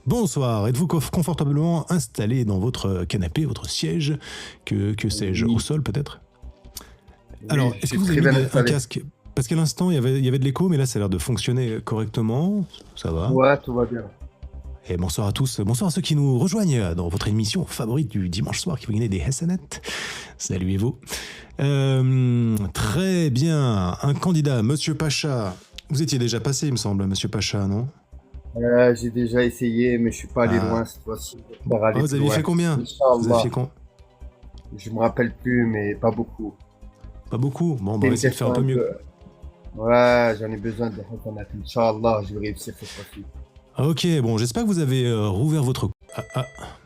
Bonsoir, êtes-vous confortablement installé dans votre canapé, votre siège, que sais-je, au Oui, sol peut-être? oui, Alors, je est-ce que suis vous avez très mis bien un installé. casque? Parce qu'à l'instant, il y avait de l'écho, mais là, ça a l'air de fonctionner correctement. Ça va. Ouais, tout va bien. Et bonsoir à tous. Bonsoir à ceux qui nous rejoignent dans votre émission favorite du dimanche soir qui vous gagner des SNET. Saluez-vous. Très bien. Un candidat, Monsieur Pacha. Vous étiez déjà passé, il me semble, Monsieur Pacha, non? J'ai déjà essayé, mais je suis pas allé Ah. loin cette fois-ci. J'espère aller Vous plus aviez fait loin. combien? Vous aviez fait Inch'Allah. con. Je me rappelle plus, mais pas beaucoup. Pas beaucoup. Bon, bah, C'est on va une essayer de faire un question peu un mieux. peu. Ouais, j'en ai besoin de Hasanat. Inch'Allah, je vais réussir cette fois-ci. Ok, bon, j'espère que vous avez rouvert votre...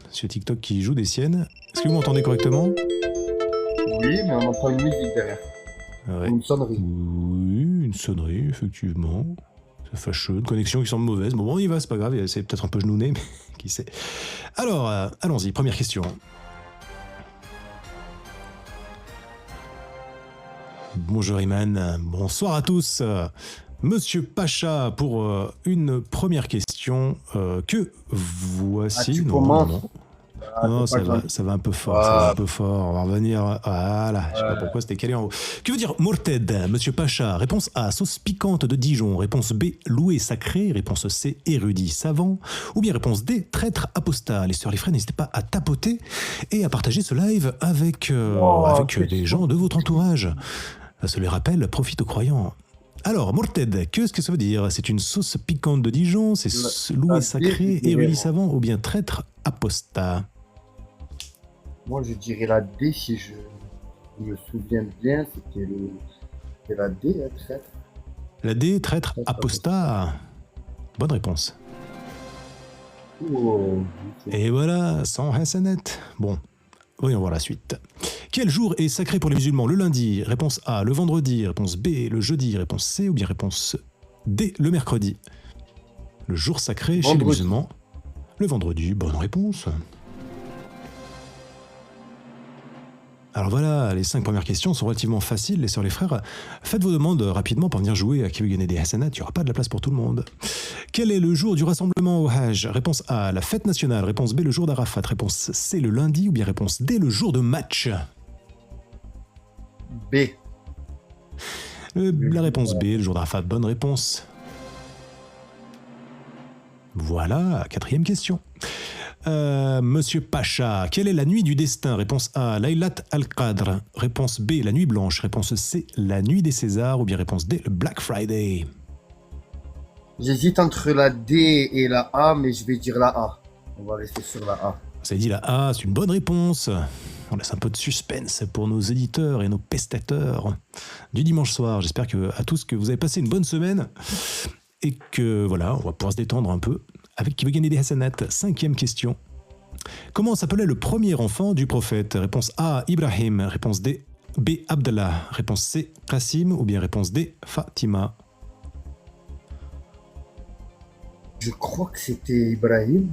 Monsieur TikTok qui joue des siennes. Est-ce que vous m'entendez correctement? Oui, mais on entend une musique derrière. Ouais. Ou une sonnerie. Oui, une sonnerie, effectivement. C'est fâcheux, une connexion qui semble mauvaise. Bon, on y va, c'est pas grave, c'est peut-être un peu genouné, mais qui sait. Alors, allons-y, première question. Bonjour Iman, bonsoir à tous. Monsieur Pacha, pour une première question que Ah, voici... tu Non, non, non. commences. Ah, t'es Non, pas ça va gentil. un peu fort, ça va un Ah, peu fort. On va revenir. Voilà, je sais pas pourquoi c'était calé en haut. Que veut dire Morted, Monsieur Pacha? Réponse A, sauce piquante de Dijon. Réponse B, loué sacré. Réponse C, érudit savant. Ou bien réponse D, traître apostat. Les sœurs, les frères, n'hésitez pas à tapoter et à partager ce live avec, oh, avec des question gens de votre entourage. difficile. Ça les rappelle, profite aux croyants. Alors, Morted, qu'est-ce que ça veut dire? C'est une sauce piquante de Dijon, c'est La, loué la D, je sacré, dirais. érudit savant ou bien traître apostat? Moi, je dirais la D si je me souviens bien. C'était la D, hein, traître. La D, traître Traître apostat. apostat. Bonne réponse. Oh, ok. Et voilà, sans Hassanet. Bon, voyons voir la suite. Quel jour est sacré pour les musulmans? Le lundi, réponse A. Le vendredi, réponse B. Le jeudi, réponse C. Ou bien réponse D. Le mercredi. Le jour sacré chez les Vendredi. musulmans. Le vendredi, bonne réponse. Alors voilà, les 5 premières questions sont relativement faciles, les sœurs, les frères. Faites vos demandes rapidement pour venir jouer à qui veut gagner des Hassanats, il n'y aura pas de la place pour tout le monde. Quel est le jour du rassemblement au Hajj? Réponse A, la fête nationale. Réponse B, le jour d'Arafat. Réponse C, le lundi. Ou bien réponse D, le jour de match. B. Le La réponse jour. B, le jour d'Arafat, bonne réponse. Voilà, quatrième question. Monsieur Pacha, quelle est la nuit du destin? Réponse A, Laylat al-Qadr. Réponse B, la nuit blanche. Réponse C, la nuit des Césars. Ou bien réponse D, le Black Friday. J'hésite entre la D et la A, mais je vais dire la A. On va rester sur la A. Vous avez dit la A, c'est une bonne réponse. On laisse un peu de suspense pour nos éditeurs et nos pestateurs du dimanche soir. J'espère à tous que vous avez passé une bonne semaine et que voilà, on va pouvoir se détendre un peu avec qui veut gagner des Hassanats. Cinquième question. Comment s'appelait le premier enfant du prophète? Réponse A, Ibrahim. Réponse D, B, Abdallah. Réponse C, Qasim. Ou bien réponse D, Fatima. Je crois que c'était Ibrahim.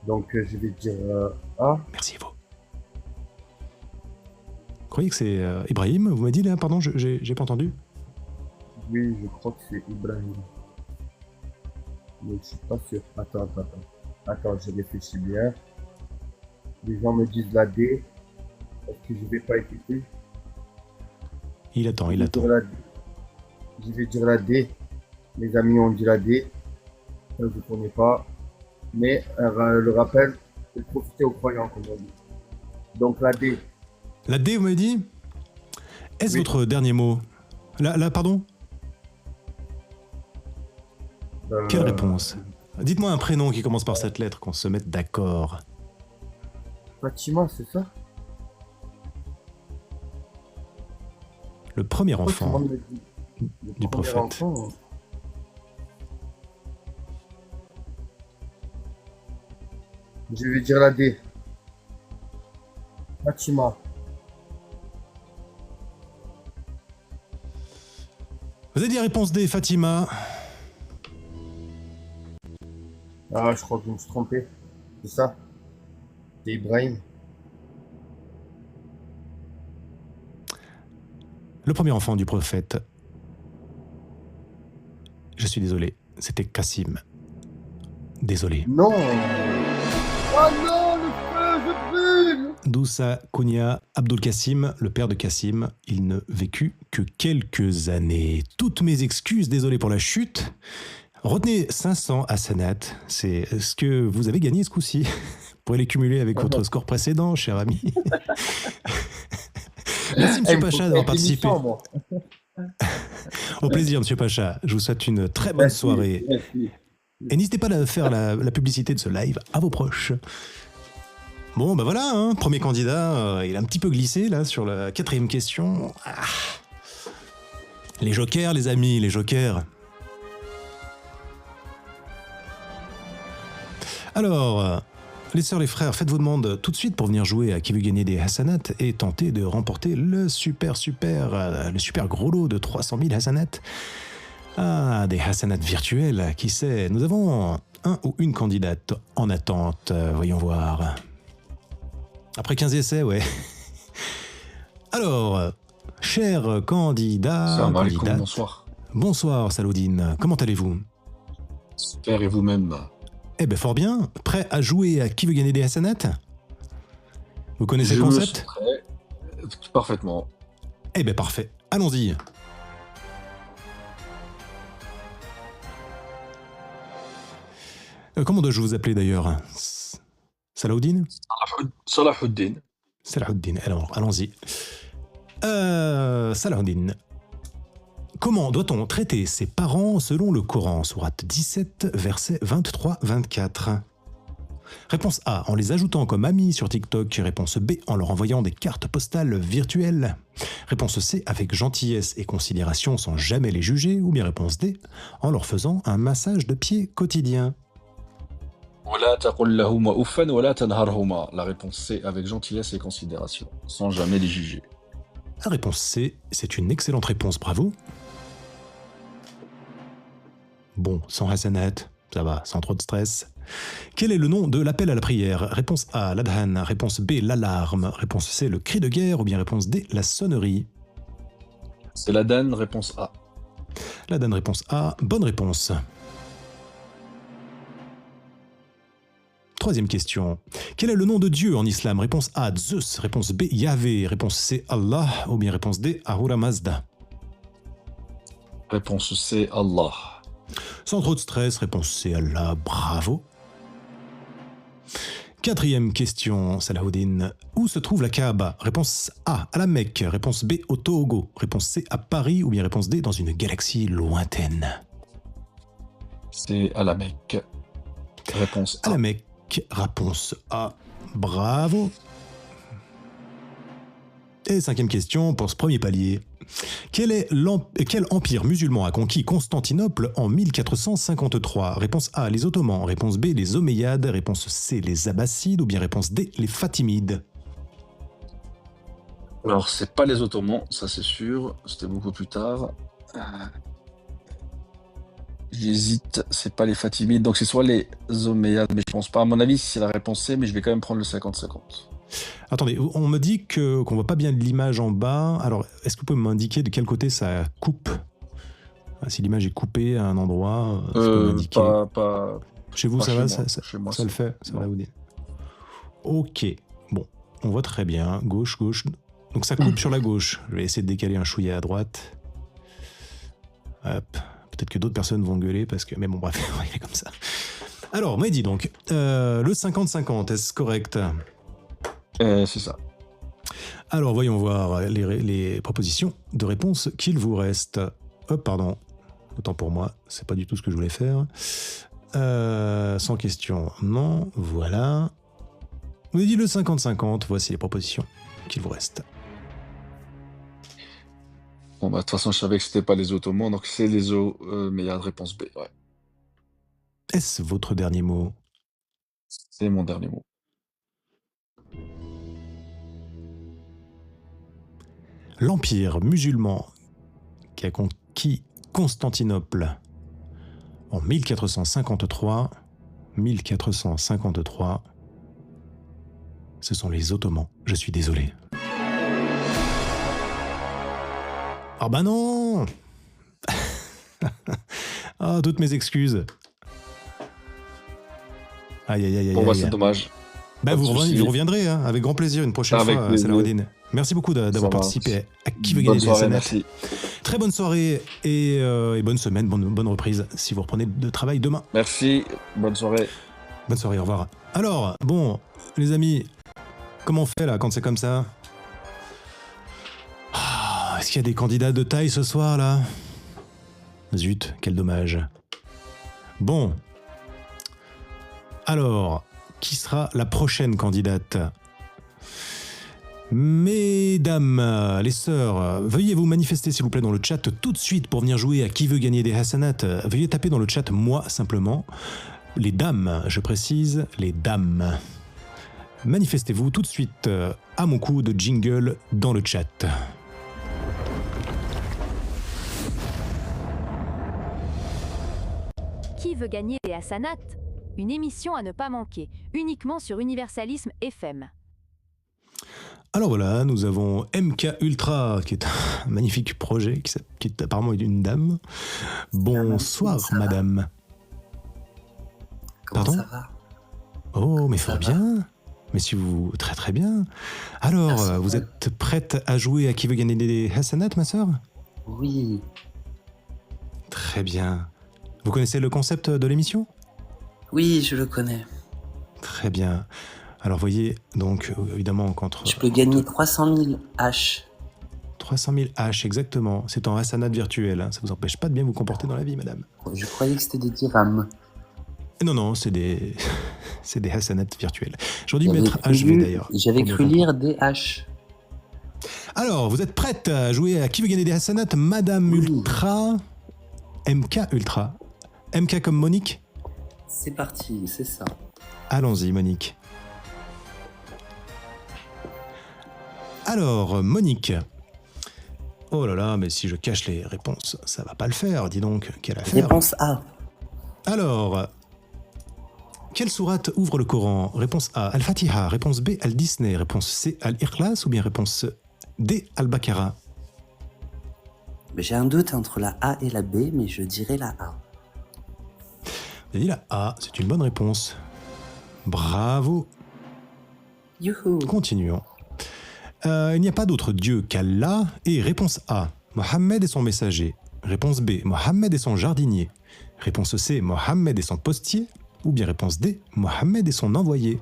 Donc je vais dire A. Merci vous. Vous croyez que c'est Ibrahim? Vous m'avez dit là, pardon, j'ai pas entendu. Oui, je crois que c'est Ibrahim. Mais je suis pas sûr. Attends, je réfléchis bien. Les gens me disent la D. Est-ce que je vais pas écouter? Il attend, Je il vais attend. dire la D. Je vais dire la D. Mes amis ont dit la D. Ça, je connais pas. Mais le rappel, c'est profiter aux croyants, comme on dit. Donc la D. La D, vous m'avez dit? Est-ce Oui. votre dernier mot? Là, pardon? Quelle réponse? Dites-moi un prénom qui commence par cette lettre, qu'on se mette d'accord. Fatima, c'est ça? Le premier Pourquoi tout le enfant monde me dit le du premier prophète. enfant? Je vais dire la D. Fatima. Vous avez dit la réponse D, Fatima. Ah, je crois que je me suis trompé. C'est ça? C'est Ibrahim. Le premier enfant du prophète. Je suis désolé, c'était Qasim. désolé. Non. Oh non, le feu, je brûle. Doussa Konya Abdul Kassim, le père de Kassim, il ne vécut que quelques années. Toutes mes excuses, désolé pour la chute. Retenez 500 hasanat, c'est ce que vous avez gagné ce coup-ci. Vous pourrez les cumuler avec votre score précédent, cher ami. Merci, Monsieur Pacha, d'avoir participé. Au plaisir, Monsieur Pacha. Je vous souhaite une très bonne soirée. Merci. Et n'hésitez pas à faire la publicité de ce live à vos proches. Bon, bah voilà, hein, premier candidat, il a un petit peu glissé là sur la 4e question. Ah. Les jokers, les amis, les jokers. Alors, les sœurs, les frères, faites vos demandes tout de suite pour venir jouer à Qui veut gagner des hasanat et tenter de remporter le super gros lot de 300 000 hasanat. Ah, des hasanat virtuels, qui sait. Nous avons un ou une candidate en attente, voyons voir. Après 15 essais, ouais. Alors, cher candidat, Salam alaikum, candidate. bonsoir. Bonsoir, Saloudine. Comment allez-vous? Super, et vous-même? Eh ben fort bien. Prêt à jouer à Qui veut gagner des hasanat? Vous connaissez le concept? suis prêt. Parfaitement. Eh ben parfait. Allons-y. Comment dois-je vous appeler d'ailleurs? Salahuddin? Salahuddin. Salahuddin. Alors, allons-y. Salahuddin. Comment doit-on traiter ses parents selon le Coran, sourate 17, versets 23-24? Réponse A, en les ajoutant comme amis sur TikTok. Réponse B, en leur envoyant des cartes postales virtuelles. Réponse C, avec gentillesse et considération sans jamais les juger. Ou bien réponse D, en leur faisant un massage de pied quotidien. La réponse C, avec gentillesse et considération, sans jamais les juger. La réponse C, c'est une excellente réponse, bravo. Bon, sans hasanat, ça va, sans trop de stress. Quel est le nom de l'appel à la prière? Réponse A, l'adhan. Réponse B, l'alarme. Réponse C, le cri de guerre. Ou bien réponse D, la sonnerie. C'est l'adhan, réponse A. L'adhan, réponse A, bonne réponse. 3e question. Quel est le nom de Dieu en islam? Réponse A, Zeus. Réponse B, Yahvé. Réponse C, Allah. Ou bien réponse D, Ahura Mazda. Réponse C, Allah. Sans trop de stress, réponse C, Allah. Bravo. 4e question, Salahuddin. Où se trouve la Kaaba? Réponse A, à la Mecque. Réponse B, au Togo. Réponse C, à Paris. Ou bien réponse D, dans une galaxie lointaine. C'est à la Mecque. Réponse A. À la Mecque. Réponse A. Bravo. Et 5e question pour ce premier palier. Quel empire musulman a conquis Constantinople en 1453? Réponse A, les Ottomans. Réponse B, les Omeyyades. Réponse C, les Abbassides. Ou bien réponse D, les Fatimides. Alors, c'est pas les Ottomans, ça c'est sûr. C'était beaucoup plus tard. J'hésite, c'est pas les Fatimides. Donc c'est soit les Omeyyades, mais je pense pas. À mon avis, c'est la réponse C, mais je vais quand même prendre le 50-50. Attendez, on me dit qu'on voit pas bien l'image en bas. Alors, est-ce que vous pouvez m'indiquer de quel côté ça coupe? Si l'image est coupée à un endroit, vous pouvez m'indiquer. Pas Chez vous, pas ça chez va? moi. Ça Chez moi, le fait? Ça va vous dire? Ok. Bon, on voit très bien. Gauche, gauche. Donc ça coupe sur la gauche. Je vais essayer de décaler un chouïa à droite. Hop. Peut-être que d'autres personnes vont gueuler parce que... Mais bon, bref, on va y aller comme ça. Alors, Mehdi, donc, le 50-50, est-ce correct? C'est ça. Alors, voyons voir les propositions de réponse qu'il vous reste. Hop, pardon. Autant pour moi, c'est pas du tout ce que je voulais faire. Sans question, non. Voilà. Vous avez dit le 50-50, voici les propositions qu'il vous reste. Bon, bah, de toute façon, je savais que c'était pas les Ottomans, donc c'est les mais il y a de réponse B, ouais. Est-ce votre dernier mot? C'est mon dernier mot. L'empire musulman qui a conquis Constantinople en 1453, ce sont les Ottomans. Je suis désolé. Ah bah non. Ah, toutes mes excuses. Aïe, aïe, aïe, aïe. Bon, bah, aïe. c'est dommage. Bah, Pas de vous soucis. reviendrez, hein, avec grand plaisir, une prochaine Avec fois, plaisir. Salahuddin. Merci beaucoup d'avoir Ça participé à Qui veut Bonne gagner des soirée, Hassanats. merci. Très bonne soirée et bonne semaine, bonne reprise si vous reprenez de travail demain. Merci, bonne soirée. Bonne soirée, au revoir. Alors, bon, les amis, comment on fait là quand c'est comme ça? Est-ce qu'il y a des candidats de taille ce soir là? Zut, quel dommage. Bon. Alors, qui sera la prochaine candidate? Mesdames, les sœurs, veuillez vous manifester s'il vous plaît dans le chat tout de suite pour venir jouer à Qui veut gagner des Hassanats. Veuillez taper dans le chat moi simplement. Les dames, je précise, les dames. Manifestez-vous tout de suite à mon coup de jingle dans le chat. Qui veut gagner des Hassanats? Une émission à ne pas manquer, uniquement sur Universalisme FM. Alors voilà, nous avons MK Ultra, qui est un magnifique projet, qui est apparemment une dame. Bonsoir, madame. Comment Pardon? ça va? Oh, mais Ça fort va. bien. Mais si vous... Très très bien. Alors, Merci. vous êtes prête à jouer à Qui veut gagner des Hassanats, ma sœur? Oui, Très bien. Vous connaissez le concept de l'émission? oui, je le connais. Très bien. Alors voyez, donc évidemment contre Je peux gagner 300 000 H. 300 000 H exactement, c'est en Hassanat virtuel, hein. Ça vous empêche pas de bien vous comporter dans la vie, madame. Je croyais que c'était des dirhams. Non, c'est des c'est des Hassanat virtuels. J'aurais dû mettre HV d'ailleurs. J'avais pour bien cru comprendre. lire des H. Alors, vous êtes prête à jouer à Qui veut gagner des Hassanat, Madame Oui. Ultra, MK Ultra. MK comme Monique? C'est parti, c'est ça. Allons-y, Monique. Alors, Monique. Oh là là, mais si je cache les réponses, ça va pas le faire. Dis donc, quelle affaire. Réponse A. Alors, quelle sourate ouvre le Coran? Réponse A, Al-Fatiha. Réponse B, Al-Disney. Réponse C, Al-Ikhlas. Ou bien réponse D, Al-Baqarah. J'ai un doute entre la A et la B, mais je dirais la A. Vous avez dit la A, c'est une bonne réponse. Bravo. Youhou. Continuons. Il n'y a pas d'autre Dieu qu'Allah. Et réponse A, Mohammed et son messager. Réponse B, Mohammed et son jardinier. Réponse C, Mohammed et son postier. Ou bien réponse D, Mohammed et son envoyé.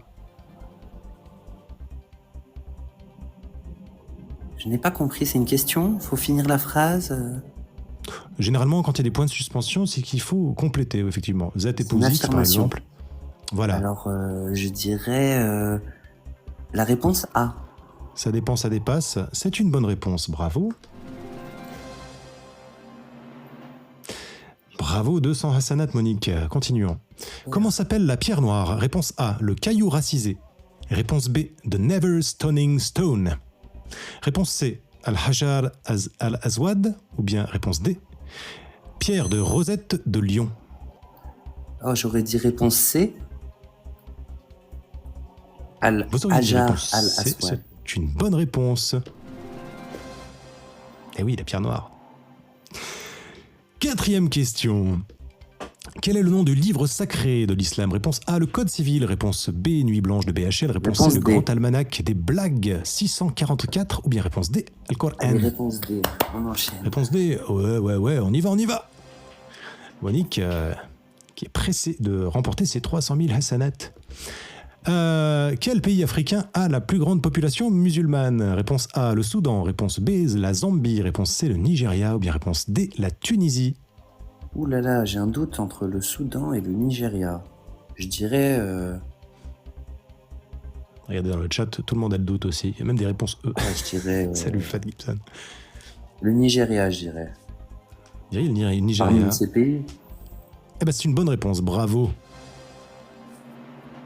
Je n'ai pas compris, c'est une question? Faut finir la phrase? Généralement, quand il y a des points de suspension, c'est qu'il faut compléter, effectivement. Zat et C'est une Pouzik, par affirmation. exemple. Voilà, Alors, je dirais la réponse A. ça dépend, ça dépasse. C'est une bonne réponse, bravo. Bravo, 200 Hassanat, Monique. Continuons. Comment s'appelle la pierre noire? Réponse A, le caillou racisé. Réponse B, the never stoning stone. Réponse C, al-hajar al-azwad. Ou bien réponse D, pierre de Rosette de Lyon. Oh, j'aurais dit réponse C. Vous auriez dit Al-Hajar réponse C, al-Aswad. c'est une bonne réponse. Eh oui, la pierre noire. Quatrième question. Quel est le nom du livre sacré de l'islam? Réponse A, le Code civil. Réponse B, Nuit blanche de BHL. Réponse C, Réponse le D. Grand Almanach des blagues 644. Ou bien réponse D, le Coran. Allez, réponse D. On enchaîne. Réponse D, ouais, on y va. Monique, qui est pressée de remporter ses 300 000 Hassanat. Quel pays africain a la plus grande population musulmane? Réponse A, le Soudan. Réponse B, la Zambie. Réponse C, le Nigeria. Ou bien réponse D, la Tunisie. Ouh là là, j'ai un doute entre le Soudan et le Nigeria. Je dirais... Regardez dans le chat, tout le monde a le doute aussi. Il y a même des réponses E. je dirais... Salut Fat Gibson. Le Nigeria, je dirais. Il y a le Parmi Nigeria. ces pays. Eh ben, c'est une bonne réponse, bravo.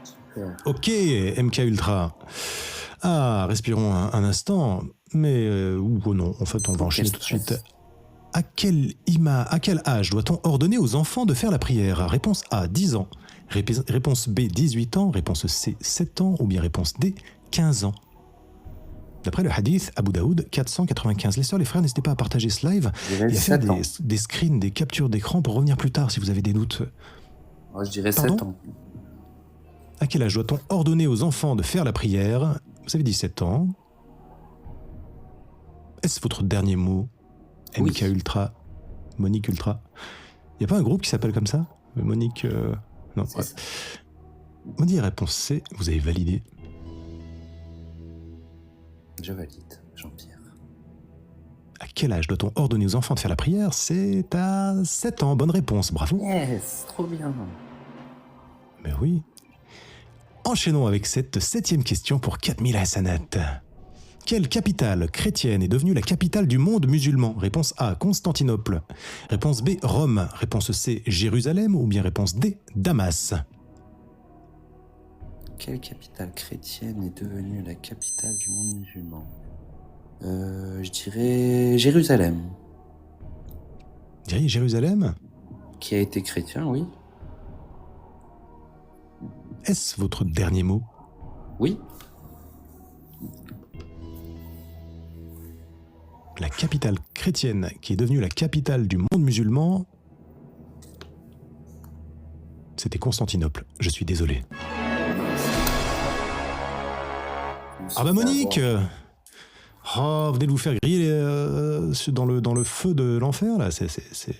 Super. Ok, MK Ultra. Ah, respirons un instant. Mais, ou non, en fait, on va enchaîner tout de suite. À quel âge doit-on ordonner aux enfants de faire la prière? Réponse A, 10 ans. Réponse B, 18 ans. Réponse C, 7 ans. Ou bien réponse D, 15 ans. D'après le hadith Abu Daoud 495. Les sœurs, les frères, n'hésitez pas à partager ce live Je dirais et à faire 7 ans. des screens, des captures d'écran pour revenir plus tard si vous avez des doutes. Moi, je dirais Pardon 7 ans. À quel âge doit-on ordonner aux enfants de faire la prière? Vous avez 17 ans. Est-ce votre dernier mot? Oui. MK Ultra, Monique Ultra. Il n'y a pas un groupe qui s'appelle comme ça? Monique... Non, C'est ouais. ça. On dit réponse C, vous avez validé. Je valide, Jean-Pierre. À quel âge doit-on ordonner aux enfants de faire la prière? C'est à 7 ans, bonne réponse, bravo. Yes, trop bien. Mais oui. Enchaînons avec cette 7e question pour 4000 hasanat. Quelle capitale chrétienne est devenue la capitale du monde musulman? Réponse A, Constantinople. Réponse B, Rome. Réponse C, Jérusalem. Ou bien réponse D, Damas. Quelle capitale chrétienne est devenue la capitale du monde musulman? Je dirais Jérusalem, Vous diriez Jérusalem? qui a été chrétien, oui. Est-ce votre dernier mot? Oui. La capitale chrétienne qui est devenue la capitale du monde musulman, c'était Constantinople. Je suis désolé. Ah bah Monique, oh, venez de vous faire griller dans le feu de l'enfer là, c'est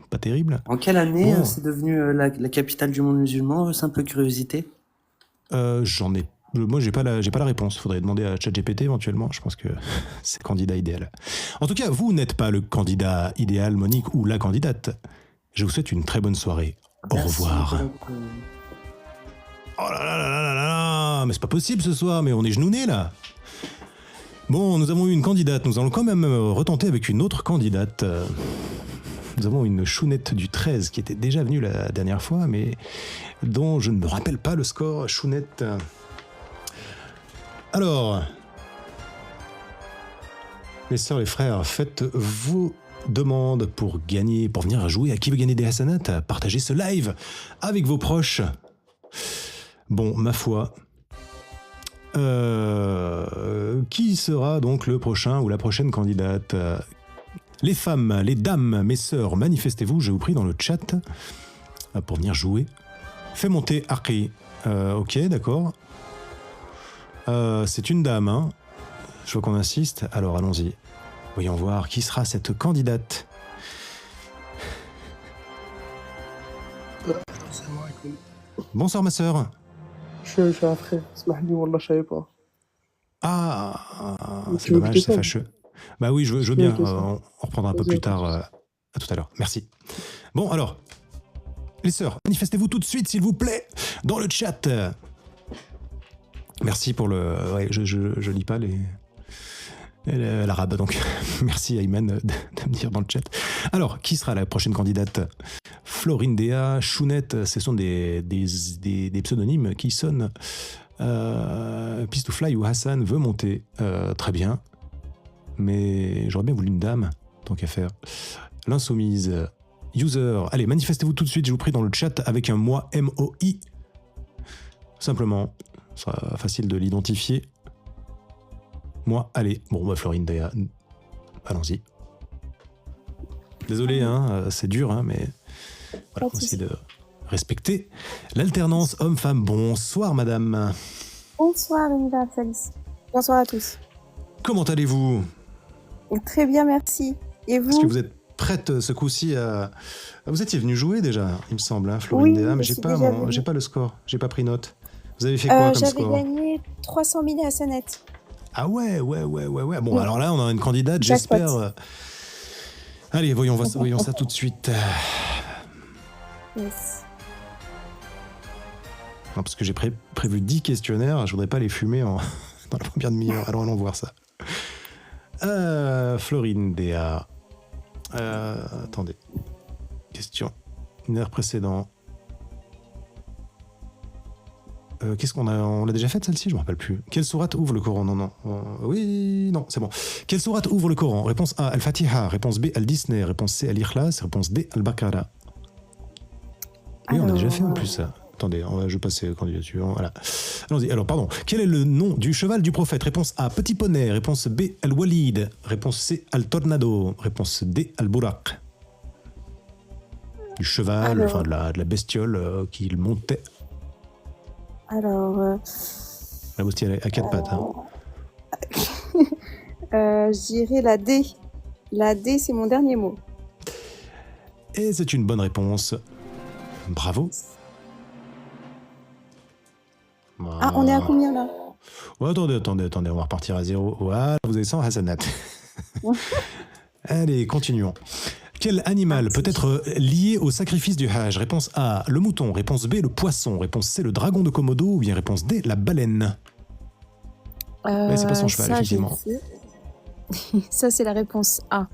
pas terrible. En quelle année Bon. c'est devenu la capitale du monde musulman? Simple curiosité. Moi j'ai pas la réponse. Faudrait demander à ChatGPT éventuellement. Je pense que c'est le candidat idéal. En tout cas, vous n'êtes pas le candidat idéal, Monique, ou la candidate. Je vous souhaite une très bonne soirée. Au Merci revoir. beaucoup. Oh là là là là là là, mais c'est pas possible ce soir, mais on est genounés là. Bon, nous avons eu une candidate, nous allons quand même retenter avec une autre candidate. Nous avons une chounette du 13 qui était déjà venue la dernière fois, mais dont je ne me rappelle pas le score. Chounette. Alors, mes sœurs et frères, faites vos demandes pour gagner, pour venir jouer à Qui veut gagner des hasanats. Partagez ce live avec vos proches. Bon, ma foi, qui sera donc le prochain ou la prochaine candidate? Les femmes, les dames, mes sœurs, manifestez-vous, je vous prie, dans le chat pour venir jouer. Fais monter Aki. Ok, d'accord. C'est une dame, hein. Je vois qu'on insiste. Alors, allons-y. Voyons voir qui sera cette candidate. السلام عليكم. Bonsoir, ma sœur. شو أخي اسمح لي والله شايبة. Ah, c'est Tu veux que dommage, je c'est sonne? fâcheux. Bah oui, je veux Tu bien. veux que je sonne? On reprendra un peu Vas-y, plus à tard. À tout à l'heure. Merci. Bon, alors, les sœurs, manifestez-vous tout de suite, s'il vous plaît, dans le chat. Merci pour le... Ouais, je lis pas l'arabe, donc merci Ayman de me dire dans le chat. Alors, qui sera la prochaine candidate? Florindea, Chounette, ce sont des pseudonymes qui sonnent. Pistoufly ou Hassan veut monter. Très bien. Mais j'aurais bien voulu une dame, tant qu'à faire. L'insoumise, user. Allez, manifestez-vous tout de suite, je vous prie, dans le chat avec un moi, M-O-I. Simplement, ce sera facile de l'identifier. Moi, allez. Bon, bah, Florindea, allons-y. Désolé, hein, c'est dur, hein, mais voilà, on essaie de respecter l'alternance homme-femme. Bonsoir, madame. Bonsoir, Universalis. Bonsoir à tous. Comment allez-vous? Très bien, merci. Et Est-ce vous? que vous êtes prête ce coup-ci à... Vous étiez venu jouer déjà, il me semble, hein, Florindea, Oui, mais je j'ai suis pas, déjà venue. j'ai pas le score, j'ai pas pris note. Vous avez fait quoi comme J'avais score? gagné 300 000 hasanat. Ah ouais. Bon, Oui. alors là, on a une candidate, Jackpot. j'espère. Allez, voyons ça tout de suite. Yes. Non, parce que j'ai prévu 10 questionnaires, je voudrais pas les fumer dans la première demi-heure. Alors allons voir ça. Florindea. Attendez. Question. L'heure précédent. Qu'est-ce qu'on a? On l'a déjà faite celle-ci? Je me rappelle plus. Quelle sourate ouvre le Coran? Non. Oui, non, c'est bon. Quelle sourate ouvre le Coran? Réponse A, Al-Fatiha. Réponse B, Al-Disney. Réponse C, Al-Ikhlas. Réponse D, Al-Baqarah. Oui, on a déjà fait en plus ça. Attendez, je vais passer candidature. Voilà. Allons-y. Alors, pardon. Quel est le nom du cheval du prophète? Réponse A, Petit Poney. Réponse B, Al-Walid. Réponse C, Al-Tornado. Réponse D, Al-Buraq. Du cheval, Alors. enfin de la bestiole qu'il montait. Alors, La moustique à quatre pattes. Hein. je dirais la D. La D, c'est mon dernier mot. Et c'est une bonne réponse. Bravo. Ah, on est à combien là? Oh, attendez, on va repartir à 0. Voilà, vous avez 100 Hassanat. Allez, continuons. Quel animal peut être lié au sacrifice du Hajj? Réponse A, le mouton. Réponse B, le poisson. Réponse C, le dragon de Komodo. Ou bien réponse D, la baleine. Ouais, c'est pas son cheval, ça, effectivement. Ça, c'est la réponse A.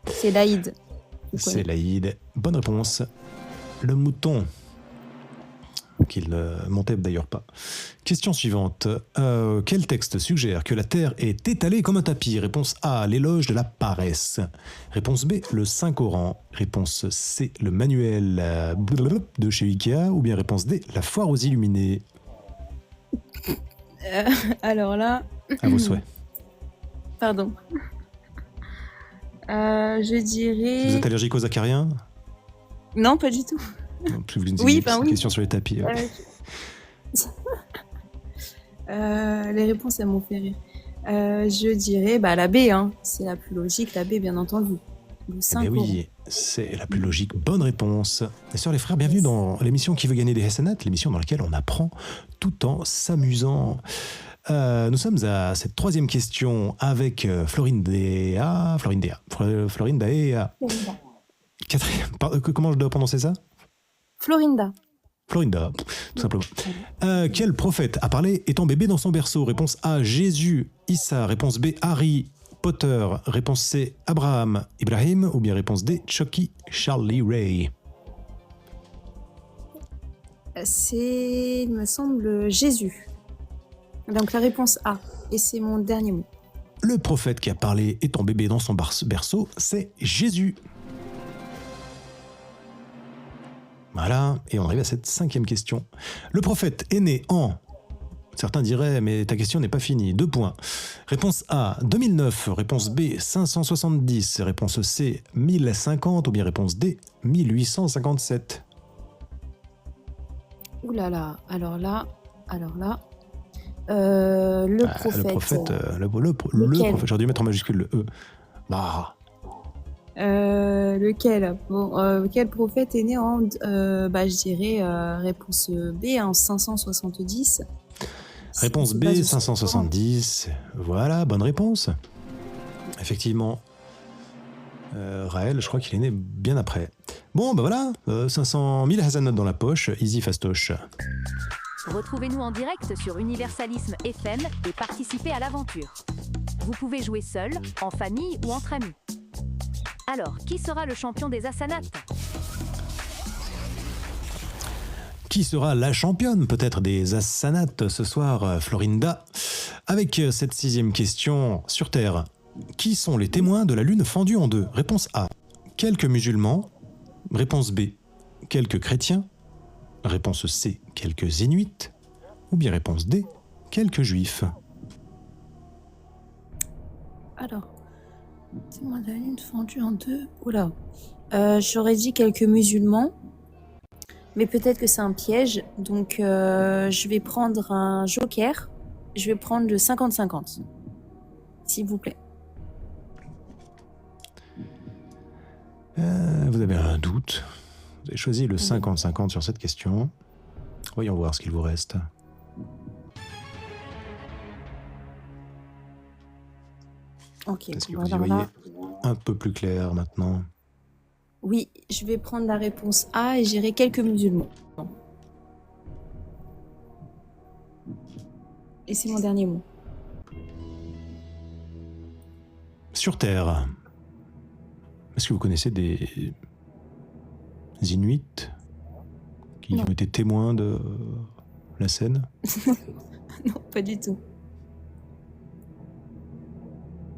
C'est l'Aïd. C'est l'Aïd. Bonne réponse. Le mouton. Qu'il ne montait d'ailleurs pas. Question suivante. Quel texte suggère que la Terre est étalée comme un tapis? Réponse A, l'éloge de la paresse. Réponse B, le Saint-Coran. Réponse C, le manuel de chez Ikea. Ou bien réponse D, la foire aux illuminés. Alors là... À vos souhaits. Pardon. Je dirais... Vous êtes allergique aux acariens? Non, pas du tout. Oui, oui. Question sur les tapis. Ouais. Les réponses, elles m'ont fait rire. Je dirais la B, hein. C'est la plus logique, la B, bien entendu. Eh oui, c'est la plus logique. Bonne réponse. Et sœurs, les frères, bienvenue dans l'émission Qui veut gagner des Hassanat, l'émission dans laquelle on apprend tout en s'amusant. Nous sommes à cette troisième question avec Florinda. Quatrième, comment je dois prononcer ça? Florinda, tout simplement. Quel prophète a parlé étant bébé dans son berceau? Réponse A, Jésus, Issa. Réponse B, Harry Potter. Réponse C, Abraham, Ibrahim. Ou bien réponse D, Chucky, Charlie Ray. c'est, il me semble, Jésus. Donc la réponse A. Et c'est mon dernier mot. Le prophète qui a parlé étant bébé dans son berceau, c'est Jésus. Voilà, et on arrive à cette cinquième question. Le prophète est né en... Certains diraient, mais ta question n'est pas finie. 2 points. Réponse A, 2009. Réponse B, 570. Réponse C, 1050. Ou bien réponse D, 1857. Ouh là là, alors là... le prophète... Le prophète, j'aurais dû mettre en majuscule le E. Bah... lequel? Bon, quel prophète est né en... je dirais réponse B, en 570. Réponse B, 570. Voilà, bonne réponse. Effectivement. Raël, je crois qu'il est né bien après. Bon, voilà, 500 000 Hassanat dans la poche, easy fastoche. Retrouvez-nous en direct sur Universalisme FM et participez à l'aventure. Vous pouvez jouer seul, en famille ou entre amis. Alors, qui sera le champion des Hassanat? Qui sera la championne peut-être des Hassanat ce soir, Florinda? Avec cette 6e question sur Terre. Qui sont les témoins de la Lune fendue en deux? Réponse A, quelques musulmans. Réponse B, quelques chrétiens. Réponse C, quelques Inuits. Ou bien réponse D, quelques juifs. Alors, témoin de la Lune fendue en deux. Oula. J'aurais dit quelques musulmans. Mais peut-être que c'est un piège. Donc, je vais prendre un joker. Je vais prendre le 50-50. S'il vous plaît. Vous avez un doute. Vous avez choisi le 50-50 sur cette question. Voyons voir ce qu'il vous reste. Ok. Est-ce que vous y voyez un peu plus clair maintenant? Oui, je vais prendre la réponse A et j'irai quelques musulmans. Et c'est mon dernier mot. Sur Terre, est-ce que vous connaissez des Inuits qui ont été témoins de la scène? Non, pas du tout.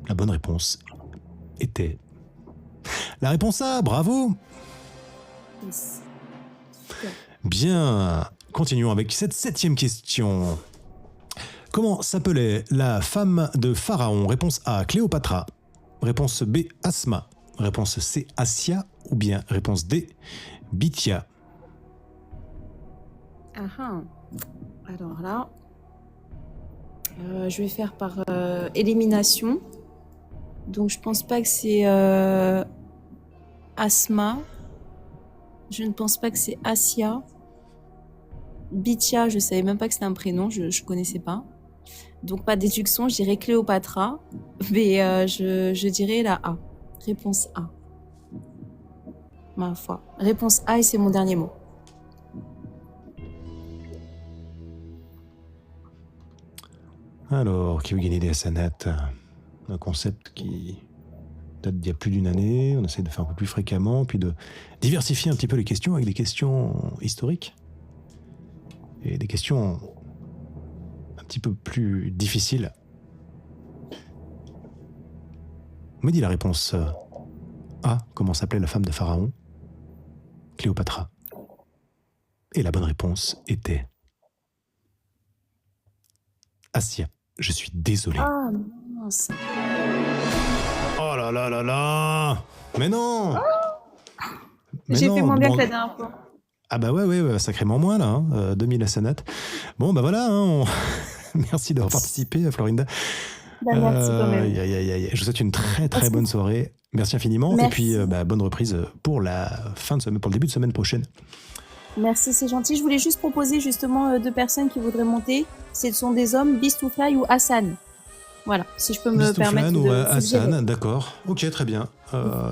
La bonne réponse était... La réponse A, bravo! Yes. Bien, continuons avec cette 7e question. Comment s'appelait la femme de Pharaon? Réponse A, Cléopatra. Réponse B, Asma. Réponse C, Assia. Ou bien réponse D, Bithia. Alors là, je vais faire par élimination. Donc je pense pas que c'est Asma. Je ne pense pas que c'est Asia. Bitia, je savais même pas que c'était un prénom, je connaissais pas. Donc pas de déduction, je dirais Cléopatra, mais je dirais la A. Réponse A. Ma foi. Réponse A et c'est mon dernier mot. Alors, qui veut gagner des Hassanat? Un concept qui date d'il y a plus d'une année. On essaie de faire un peu plus fréquemment, puis de diversifier un petit peu les questions avec des questions historiques et des questions un petit peu plus difficiles. On m'a dit la réponse A. Comment s'appelait la femme de Pharaon? Cléopâtra. Et la bonne réponse était Asia. Je suis désolé. Ah mince. Oh là là là là! Mais non! Mais J'ai fait non, moins bien bon. que la dernière fois. Ah bah ouais, sacrément moins là, 2000 Hassanat. Bon bah voilà, merci d'avoir participé, Florinda. Bah, merci quand même. Je vous souhaite une très très bonne soirée. Merci infiniment. Merci. Et puis bonne reprise pour la fin de semaine, pour le début de semaine prochaine. Merci, c'est gentil. Je voulais juste proposer justement 2 personnes qui voudraient monter. Ce sont des hommes, Bistouflaï ou Hassan. Voilà, si je peux me permettre Bistouflan ou de Hassan, suggérer. d'accord. Ok, très bien.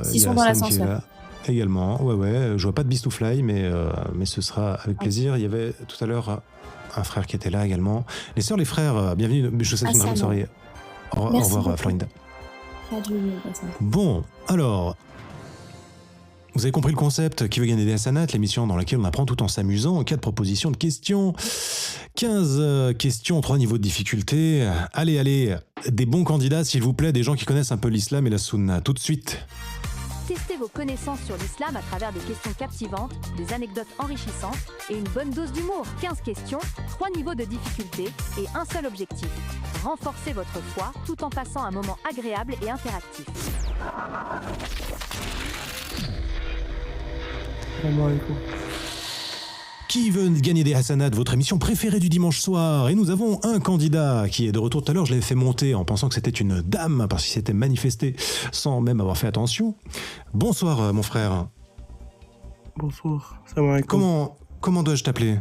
S'ils il y a sont dans Hassan qui est l'ascenseur. là également. Ouais, je vois pas de Bistouflaï, mais ce sera avec plaisir. Il y avait tout à l'heure un frère qui était là également. Les sœurs, les frères, bienvenue. Je vous souhaite une Hassan. bonne soirée. Au Merci revoir, beaucoup. Florinda. Adieu, Hassan. Bon, alors, vous avez compris le concept. Qui veut gagner des Hassanat, l'émission dans laquelle on apprend tout en s'amusant. 4 propositions de questions, 15 questions, 3 niveaux de difficulté. Allez, des bons candidats, s'il vous plaît, des gens qui connaissent un peu l'islam et la sunna. Tout de suite. Testez vos connaissances sur l'islam à travers des questions captivantes, des anecdotes enrichissantes et une bonne dose d'humour. 15 questions, 3 niveaux de difficulté et un seul objectif. Renforcez votre foi tout en passant un moment agréable et interactif. Salam alaikum. Qui veut gagner des Hassanat, votre émission préférée du dimanche soir? Et nous avons un candidat qui est de retour tout à l'heure. Je l'avais fait monter en pensant que c'était une dame parce qu'il s'était manifesté sans même avoir fait attention. Bonsoir, mon frère. Bonsoir. Salam alaikum. Comment dois-je t'appeler?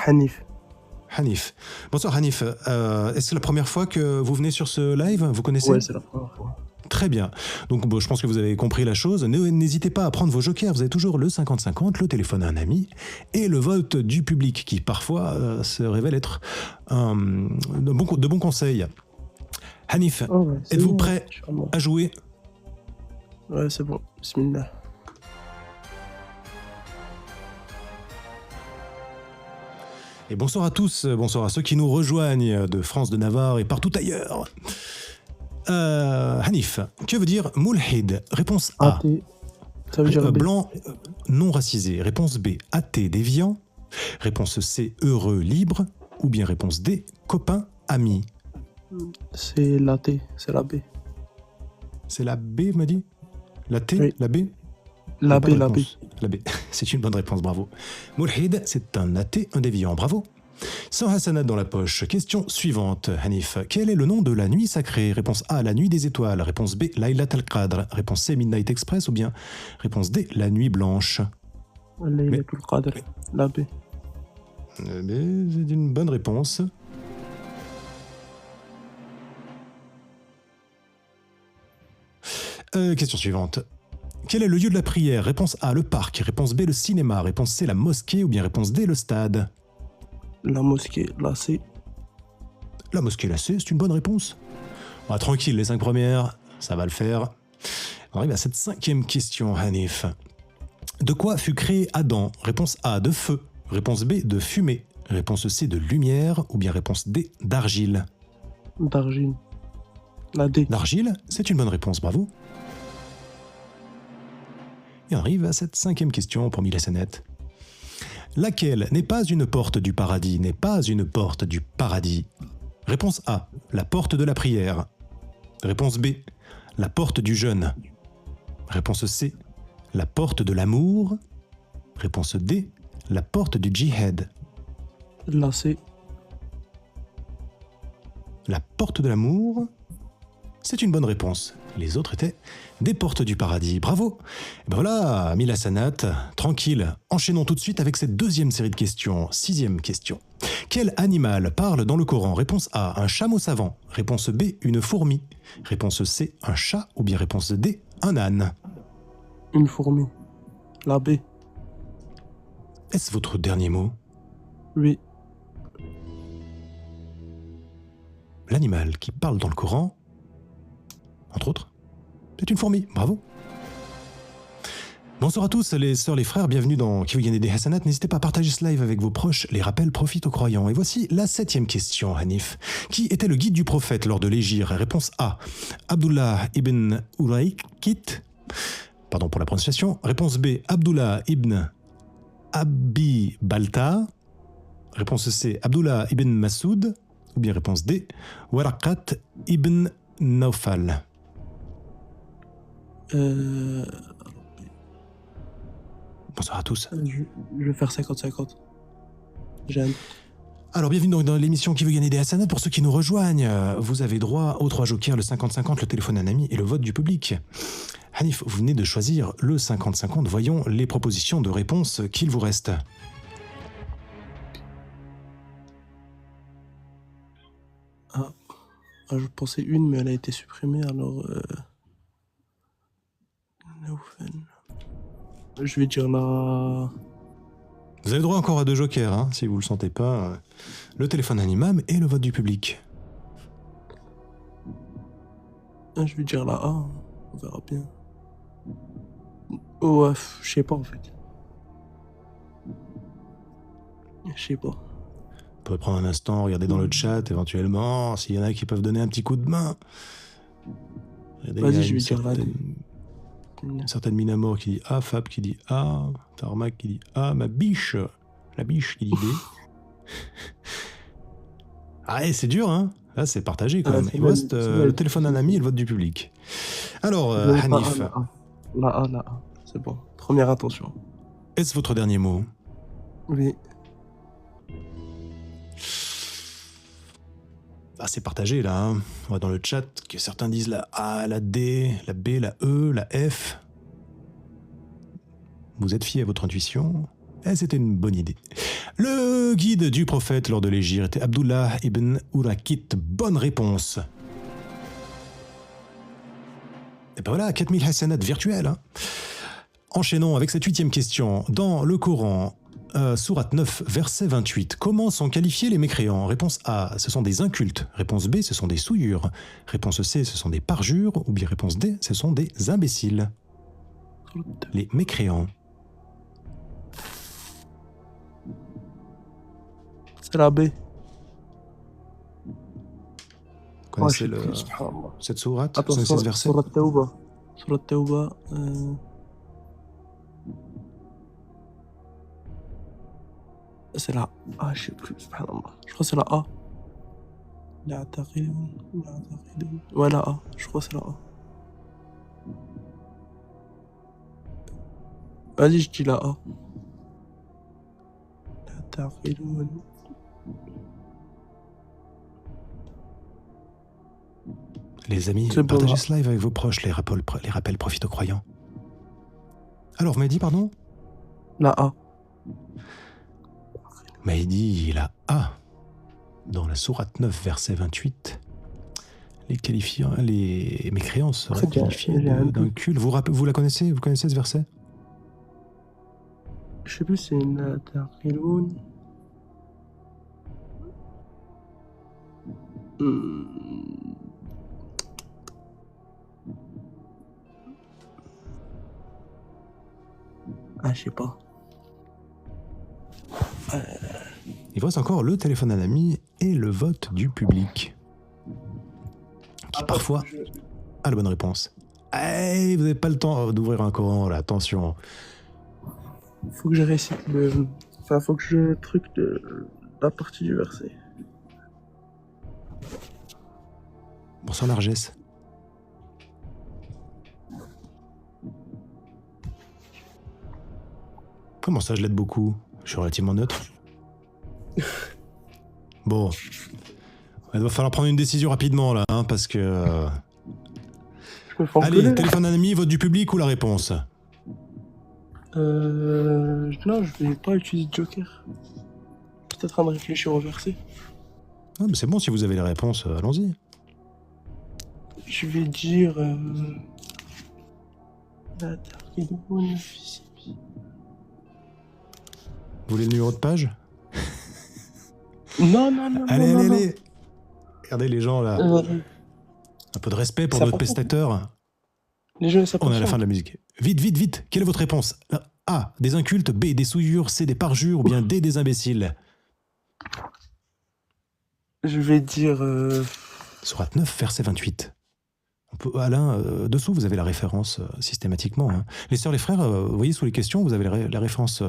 Hanif. Hanif. Bonsoir Hanif. Est-ce que c'est la première fois que vous venez sur ce live? Vous connaissez? Ouais, c'est la première fois. Très bien. Donc je pense que vous avez compris la chose. N'hésitez pas à prendre vos jokers. Vous avez toujours le 50-50, le téléphone à un ami et le vote du public qui parfois se révèle être de bons conseils. Hanif, Oh, ouais, c'est êtes-vous bon, prêt Inch'Allah. à jouer? Ouais, c'est bon. Bismillah. Et bonsoir à tous, bonsoir à ceux qui nous rejoignent de France, de Navarre et partout ailleurs. Hanif, que veut dire mulhid? Réponse A. Athée. Ça veut dire B. Blanc, non racisé. Réponse B, athée, déviant. Réponse C, heureux, libre. Ou bien réponse D, copain, ami. C'est la T. C'est la B. C'est la B, me dit? La T, Oui. la B? La B, Bonne la B. réponse. La B. C'est une bonne réponse, bravo. Mulhid, c'est un athée, un déviant, bravo. Sans Hassanat dans la poche. Question suivante, Hanif. Quel est le nom de la nuit sacrée? Réponse A, la nuit des étoiles. Réponse B, Laylat al-Qadr. Réponse C, Midnight Express. Ou bien réponse D, la nuit blanche. Laylatul Qadr. La B. C'est une bonne réponse. Question suivante. Quel est le lieu de la prière? Réponse A, le parc. Réponse B, le cinéma. Réponse C, la mosquée. Ou bien réponse D, le stade. La mosquée. La C. La mosquée, la C, c'est une bonne réponse. On va tranquille, les 5 premières, ça va le faire. On arrive à cette 5e question, Hanif. De quoi fut créé Adam? Réponse A, de feu. Réponse B, de fumée. Réponse C, de lumière. Ou bien réponse D, d'argile. D'argile. La D. D'argile, c'est une bonne réponse, bravo. Et on arrive à cette 5e question pour Mille Hassanat. Laquelle n'est pas une porte du paradis? N'est pas une porte du paradis. Réponse A, la porte de la prière. Réponse B, la porte du jeûne. Réponse C, la porte de l'amour. Réponse D, la porte du djihad. La C. La porte de l'amour. C'est une bonne réponse. Les autres étaient des portes du paradis. Bravo. Et ben voilà, Mila Sanat, tranquille. Enchaînons tout de suite avec cette deuxième série de questions. 6e question. Quel animal parle dans le Coran? Réponse A, un chameau savant. Réponse B, une fourmi. Réponse C, un chat. Ou bien réponse D, un âne. Une fourmi. La B. Est-ce votre dernier mot? Oui. L'animal qui parle dans le Coran, entre autres, c'est une fourmi. Bravo. Bonsoir à tous les sœurs, les frères, bienvenue dans Qui veut gagner des Hassanat. N'hésitez pas à partager ce live avec vos proches, les rappels profitent aux croyants. Et voici la 7e question, Hanif. Qui était le guide du prophète lors de l'Hégire? Réponse A, Abdullah ibn Uraykit. Pardon pour la prononciation. Réponse B, Abdullah ibn Abi Balta. Réponse C, Abdullah ibn Masoud. Ou bien réponse D, Waraqat ibn Naufal. Bonsoir à tous. Je vais faire 50-50. J'ai un... Alors, bienvenue donc dans l'émission Qui veut gagner des Hassanats. Pour ceux qui nous rejoignent, vous avez droit aux 3 jokers, le 50-50, le téléphone d'un ami et le vote du public. Hanif, vous venez de choisir le 50-50. Voyons les propositions de réponse qu'il vous reste. Je pensais une, mais elle a été supprimée, alors... Naufal. Je vais dire la... Vous avez droit encore à 2 jokers, hein, si vous le sentez pas. Le téléphone d'un imam et le vote du public. Je vais dire la A. On verra bien. Ouais, je sais pas en fait. Je sais pas. Vous pouvez prendre un instant, regarder dans le chat, éventuellement, s'il y en a qui peuvent donner un petit coup de main. Regardez, il y a Vas-y, je une vais dire la D. Une certaine Minamor qui dit A, Fab qui dit A, Tarmac qui dit A, ma biche, la biche qui dit B. Ah, et c'est dur, hein? Là, c'est partagé quand même. Il reste le téléphone d'un ami et le vote du public. Alors, Hanif, La A. C'est bon. Première intention. est-ce votre dernier mot? Oui. Ah, c'est partagé là. Hein. On voit dans le chat que certains disent la A, la D, la B, la E, la F. Vous êtes fiers à votre intuition? Eh, c'était une bonne idée. Le guide du prophète lors de l'Hégire était Abdullah ibn Uraykit. Bonne réponse. Et ben voilà, 4000 Hassanat virtuels. Hein. Enchaînons avec cette 8e question. Dans le Coran, sourate 9, verset 28. Comment sont qualifiés les mécréants? Réponse A, ce sont des incultes. Réponse B, ce sont des souillures. Réponse C, ce sont des parjures. Ou bien réponse D, ce sont des imbéciles. Les mécréants. C'est la B. Vous connaissez cette sourate? Vous connaissez ce verset? Surat Tawbah. Surat Tawbah. C'est la A, je sais plus. Subhanallah. Je crois que c'est la A. Ouais, la A. Je crois que c'est la A. Vas-y, je dis la A. Les amis, partagez ce live avec vos proches, les rappels profitent aux croyants. Alors, vous m'avez dit, pardon? La A. Vous m'avez dit la A. Dans la sourate 9, verset 28, les mécréants seraient qualifiés d'un culte. Vous la connaissez? Vous connaissez ce verset? Je sais plus, c'est une Taqiloun. Ah, je sais pas. Il vous reste encore le téléphone d'un ami et le vote du public. Qui parfois a la bonne réponse. Hey, vous n'avez pas le temps d'ouvrir un Coran, là, attention. Faut que je récite le... Enfin, faut que je truc de la partie du verset. Bonsoir Largesse. Comment ça, je l'aide beaucoup? Je suis relativement neutre. Bon. Il va falloir prendre une décision rapidement là, hein, parce que... Je me fais enculer, Allez, là. téléphone d'un ami, vote du public ou la réponse? Non, je vais pas utiliser Joker. Peut-être en train de réfléchir au verset. Ah, mais c'est bon, si vous avez les réponses, allons-y. Je vais dire... La terre qui demande le fils. Vous voulez le numéro de page? Non. Allez. Regardez les gens là. Euh, Un peu de respect pour ça notre passe. pestateur. Les jeux, ça On est à la passe. fin de la musique. Vite. Quelle est votre réponse? A, des incultes. B, des souillures. C, des parjures. Ou bien D, des imbéciles. Je vais dire... Sourate 9, verset 28. Alain, dessous, vous avez la référence systématiquement. Hein. Les sœurs, les frères, vous voyez sous les questions, vous avez la référence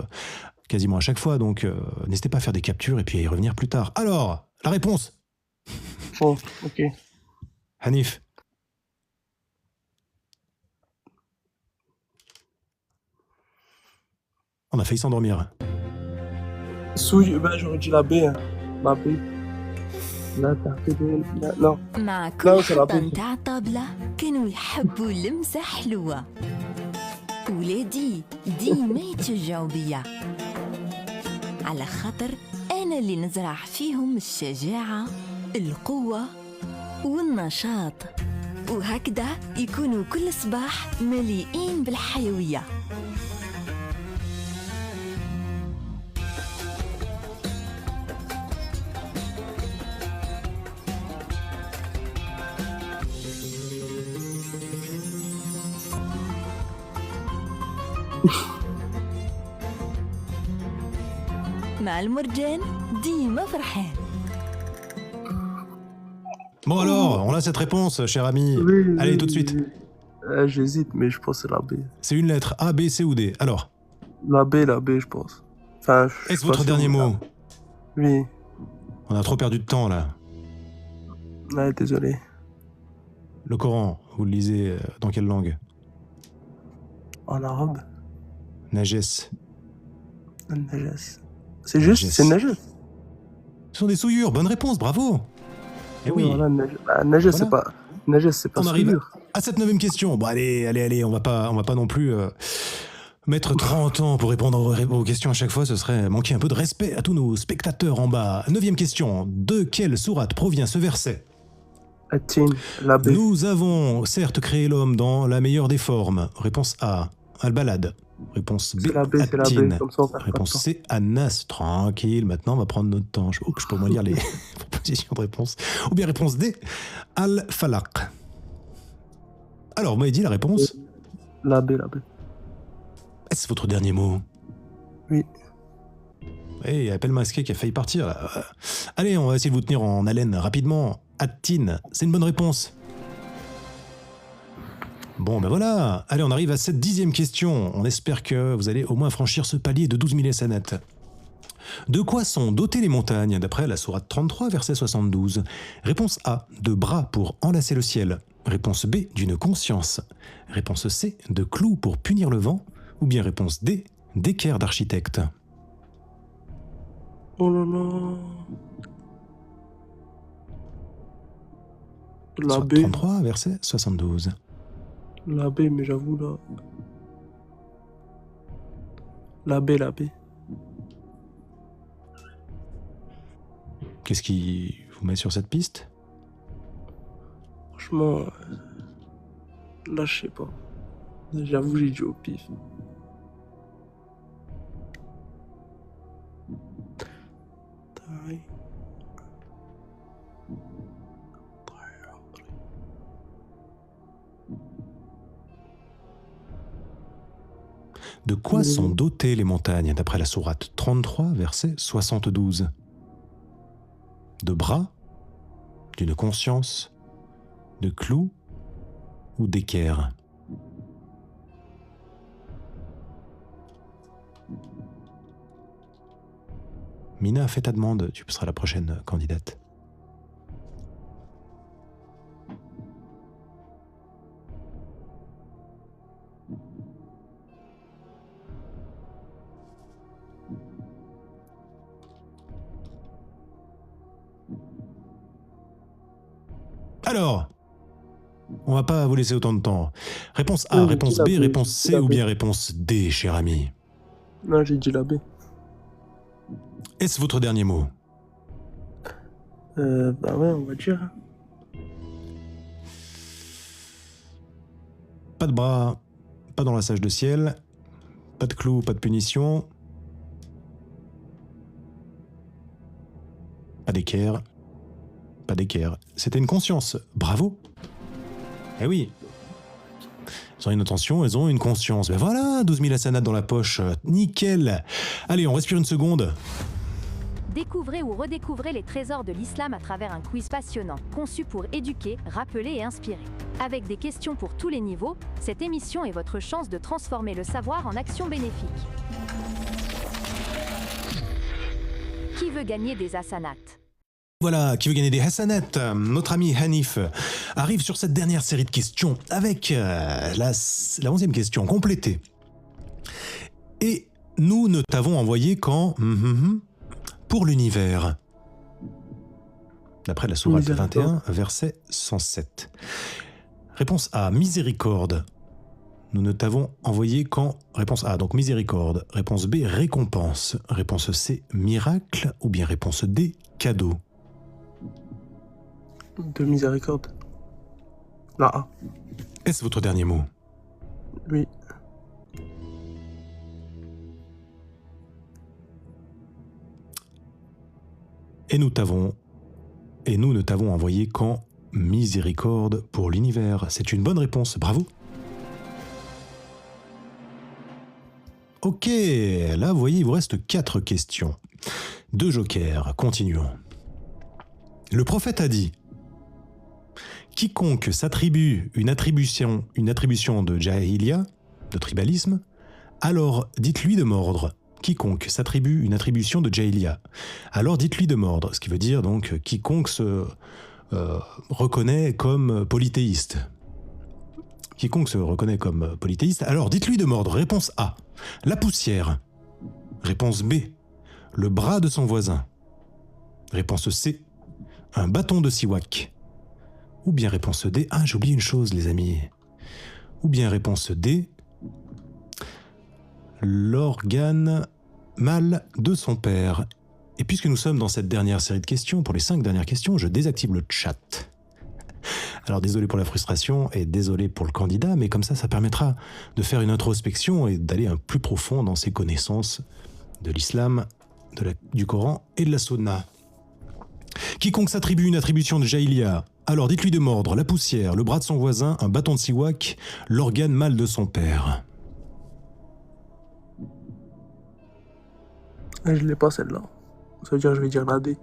quasiment à chaque fois. Donc, n'hésitez pas à faire des captures et puis à y revenir plus tard. Alors, la réponse? Bon, ok. Hanif. On a failli s'endormir. Bah, j'aurais dit la B. Hein. La B. La terre qui demande... Non. مع لا، كل وش العظيم. حطة متاع الطابلة كانوا يحبوا لمسة حلوة. ولادي ديما يتشجعوا بيا على خاطر أنا اللي نزرع فيهم الشجاعة القوة والنشاط، وهكذا يكونوا كل صباح مليئين بالحيوية. مع المرجان ديما فرحان. Bon alors, on a cette réponse, cher ami. Oui, Allez, oui, tout de suite. oui. J'hésite, mais je pense que c'est la B. C'est une lettre A, B, C ou D. Alors, La B, je pense. Enfin, je suis est-ce pas votre sûr, dernier mais- mot? Oui. On a trop perdu de temps là. Ouais, désolé. Le Coran, vous le lisez dans quelle langue? En arabe, Najes. Najas. C'est juste, Najas. c'est Najas. Ce sont des souillures, bonne réponse, bravo. Eh oui, Voilà, Najas, c'est Voilà. pas... Najas, c'est pas on arrive souillure. à cette 9e question. Bon, allez, on va pas non plus mettre 30 ans pour répondre aux questions à chaque fois, ce serait manquer un peu de respect à tous nos spectateurs en bas. 9e question, de quelle sourate provient ce verset? Atin, la B. Nous avons certes créé l'homme dans la meilleure des formes. Réponse A, Al-Balad. Réponse B, C'est la B, c'est la At-Tin. B. Comme ça, on perd pas de Réponse temps. C, Anas. Tranquille, maintenant on va prendre notre temps. Je peux au moins lire les propositions de réponse. Ou bien réponse D, Al-Falaq. Alors, vous m'avez dit la réponse. La B. Est-ce votre dernier mot? Oui. Il y a Appel Masqué qui a failli partir là. Allez, on va essayer de vous tenir en haleine rapidement. At-Tin, c'est une bonne réponse. Bon, ben voilà. Allez, on arrive à cette 10e question. On espère que vous allez au moins franchir ce palier de 12 000 SNET. De quoi sont dotées les montagnes, d'après la sourate 33, verset 72? Réponse A, de bras pour enlacer le ciel. Réponse B, d'une conscience. Réponse C, de clous pour punir le vent. Ou bien réponse D, d'équerre d'architecte. Oh là là. La Sourate B. 33, verset 72. La B, mais j'avoue, là. La B. Qu'est-ce qui vous met sur cette piste? Franchement, là, je sais pas. J'avoue, j'ai dit au pif. Taï. De quoi sont dotées les montagnes, d'après la sourate 33, verset 72? De bras, d'une conscience, de clous ou d'équerre? Mina, fais ta demande, tu seras la prochaine candidate. Alors, on va pas vous laisser autant de temps. Réponse A, Oui, réponse j'ai B, dit la B, réponse j'ai dit C la ou B. bien réponse D, cher ami? Non, j'ai dit la B. Est-ce votre dernier mot? Bah ouais, on va dire. Pas de bras, pas dans la sage de ciel, pas de clou, pas de punition, pas d'équerre, pas d'équerre. C'était une conscience. Bravo. Eh oui. Elles ont une intention, elles ont une conscience. Ben voilà, 12 000 hasanats dans la poche. Nickel. Allez, on respire une seconde. Découvrez ou redécouvrez les trésors de l'islam à travers un quiz passionnant, conçu pour éduquer, rappeler et inspirer. Avec des questions pour tous les niveaux, cette émission est votre chance de transformer le savoir en action bénéfique. Qui veut gagner des hasanats? Voilà, qui veut gagner des hasanats? Notre ami Hanif arrive sur cette dernière série de questions avec la 11e question complétée. Et nous ne t'avons envoyé qu'en pour l'univers. D'après la sourate 21, verset 107. Réponse A, miséricorde. Nous ne t'avons envoyé qu'en... Réponse A, donc miséricorde. Réponse B, récompense. Réponse C, miracle. Ou bien réponse D, cadeau. De miséricorde. La A. Est-ce votre dernier mot? Oui. Et nous ne t'avons envoyé qu'en miséricorde pour l'univers. C'est une bonne réponse, bravo. Ok, là vous voyez, il vous reste 4 questions. 2 jokers, continuons. Le prophète a dit: quiconque s'attribue une attribution de jahiliya, de tribalisme, alors dites-lui de mordre. Quiconque s'attribue une attribution de jahiliya, alors dites-lui de mordre. Ce qui veut dire donc quiconque se reconnaît comme polythéiste. Quiconque se reconnaît comme polythéiste, alors dites-lui de mordre. Réponse A, la poussière. Réponse B, le bras de son voisin. Réponse C, un bâton de siwak. Ou bien réponse D, ah j'ai oublié une chose les amis. Ou bien réponse D, l'organe mâle de son père. Et puisque nous sommes dans cette dernière série de questions, pour les 5 dernières questions, je désactive le chat. Alors désolé pour la frustration et désolé pour le candidat, mais comme ça permettra de faire une introspection et d'aller un plus profond dans ses connaissances de l'islam, du Coran et de la Sunna. Quiconque s'attribue une attribution de jahiliya, alors dites-lui de mordre la poussière, le bras de son voisin, un bâton de siwak, l'organe mâle de son père. Je l'ai pas celle-là. Ça veut dire que je vais dire la D.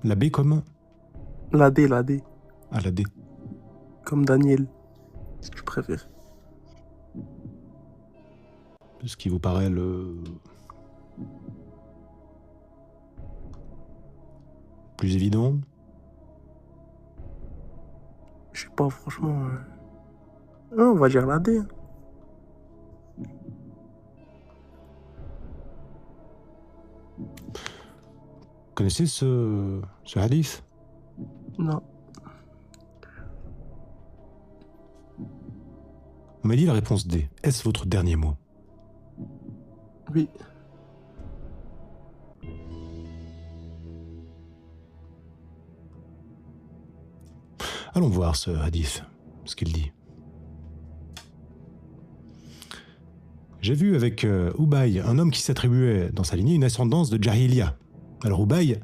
La B comme? La D, la D. Ah, la D. Comme Daniel, si tu préfères. Ce qui vous paraît le plus évident? Je sais pas, franchement. Non, on va dire la D. Vous connaissez ce hadith? Non. On m'a dit la réponse D. Est-ce votre dernier mot? Oui. Allons voir ce hadith, ce qu'il dit. J'ai vu avec Ubay un homme qui s'attribuait dans sa lignée une ascendance de jahiliya. Alors Ubay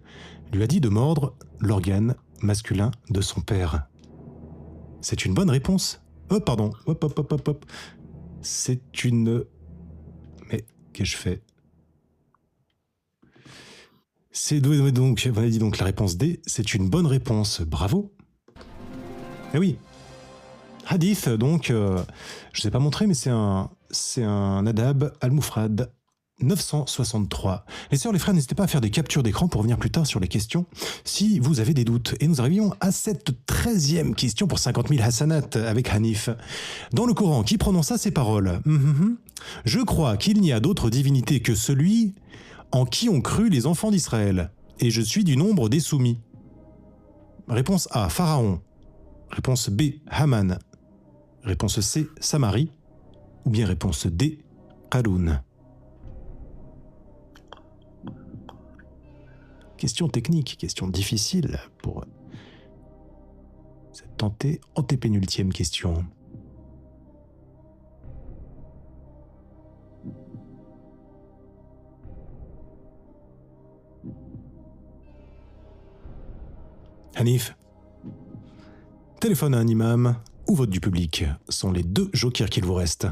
lui a dit de mordre l'organe masculin de son père. C'est une bonne réponse. Oh pardon, hop. C'est une... Mais qu'est-ce que je fais? C'est donc, on a dit donc la réponse D, c'est une bonne réponse. Bravo. Eh oui. Hadith, donc, je ne vous ai pas montré, mais c'est un adab al-Mufrad 963. Les sœurs, les frères, n'hésitez pas à faire des captures d'écran pour revenir plus tard sur les questions si vous avez des doutes. Et nous arrivions à cette 13e question pour 50 000 hasanat avec Hanif. Dans le Coran, qui prononça ces paroles? Je crois qu'il n'y a d'autre divinité que celui en qui ont cru les enfants d'Israël. et je suis du nombre des soumis. Réponse A, Pharaon. Réponse B, Haman. Réponse C, Samarie. Ou bien réponse D, Qarun. Question technique, question difficile pour cette antépénultième question. Hanif, téléphone à un imam ou vote du public sont les deux jokers qu'il vous reste.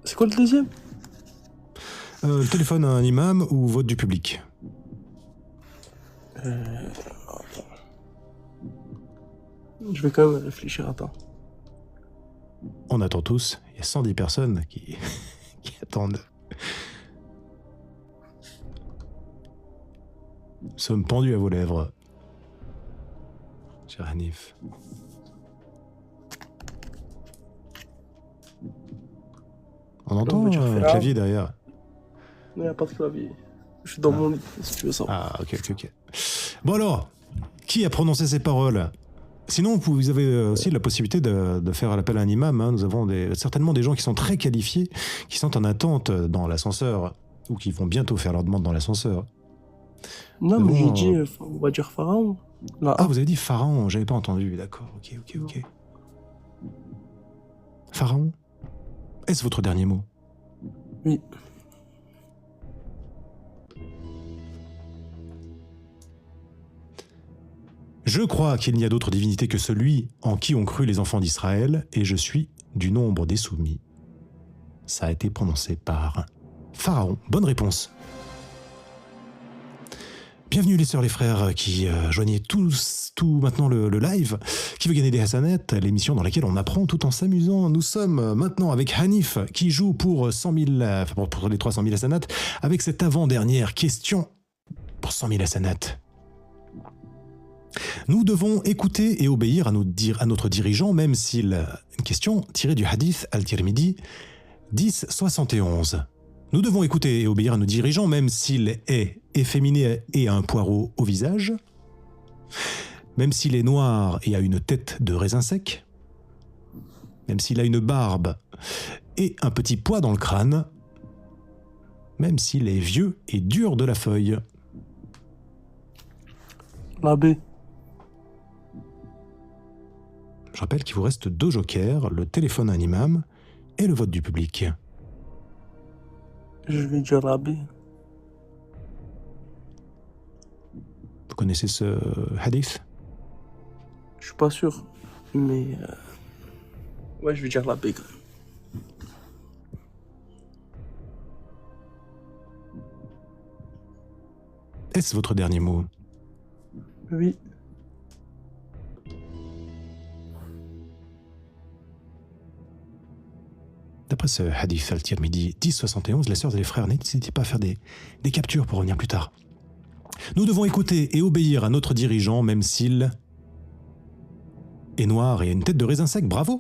C'est quoi le deuxième? Téléphone à un imam ou vote du public. Attends. Je vais quand même réfléchir, attends. On attend tous, il y a 110 personnes qui attendent. Nous sommes pendus à vos lèvres, cher Hanif. On entend un clavier derrière. Il n'y a pas de clavier. Je suis dans mon lit, si tu veux ça. Ah, ok. Bon alors, qui a prononcé ces paroles? Sinon, vous avez aussi la possibilité de faire l'appel à un imam. Hein. Nous avons certainement des gens qui sont très qualifiés, qui sont en attente dans l'ascenseur, ou qui vont bientôt faire leur demande dans l'ascenseur. Non, mais j'ai dit, on va dire Pharaon. Là, Ah, vous avez dit Pharaon, j'avais pas entendu, d'accord, ok. Pharaon? Est-ce votre dernier mot? Oui. Je crois qu'il n'y a d'autre divinité que celui en qui ont cru les enfants d'Israël, et je suis du nombre des soumis. Ça a été prononcé par Pharaon. Bonne réponse. Bienvenue les sœurs, les frères qui joignez tout maintenant le live. Qui veut gagner des Hassanettes, l'émission dans laquelle on apprend tout en s'amusant. Nous sommes maintenant avec Hanif qui joue pour 100 000, pour les 300 000 Hassanettes, avec cette avant-dernière question pour 100 000 Hassanettes. Nous devons écouter et obéir à notre dirigeant, même s'il... Une question tirée du hadith Al-Tirmidhi 10-71. Nous devons écouter et obéir à nos dirigeants, même s'il est efféminé et a un poireau au visage, même s'il est noir et a une tête de raisin sec, même s'il a une barbe et un petit pois dans le crâne, même s'il est vieux et dur de la feuille. La B. Je rappelle qu'il vous reste 2 jokers, le téléphone à un imam et le vote du public. Je vais dire la B. Vous connaissez ce hadith? Je suis pas sûr, mais... Ouais, je vais dire la B quand même. Est-ce votre dernier mot? Oui. D'après ce hadith Al-Tirmidhi 10-71, les sœurs et les frères, n'hésitez pas à faire des captures pour revenir plus tard. Nous devons écouter et obéir à notre dirigeant, même s'il est noir et a une tête de raisin sec. Bravo!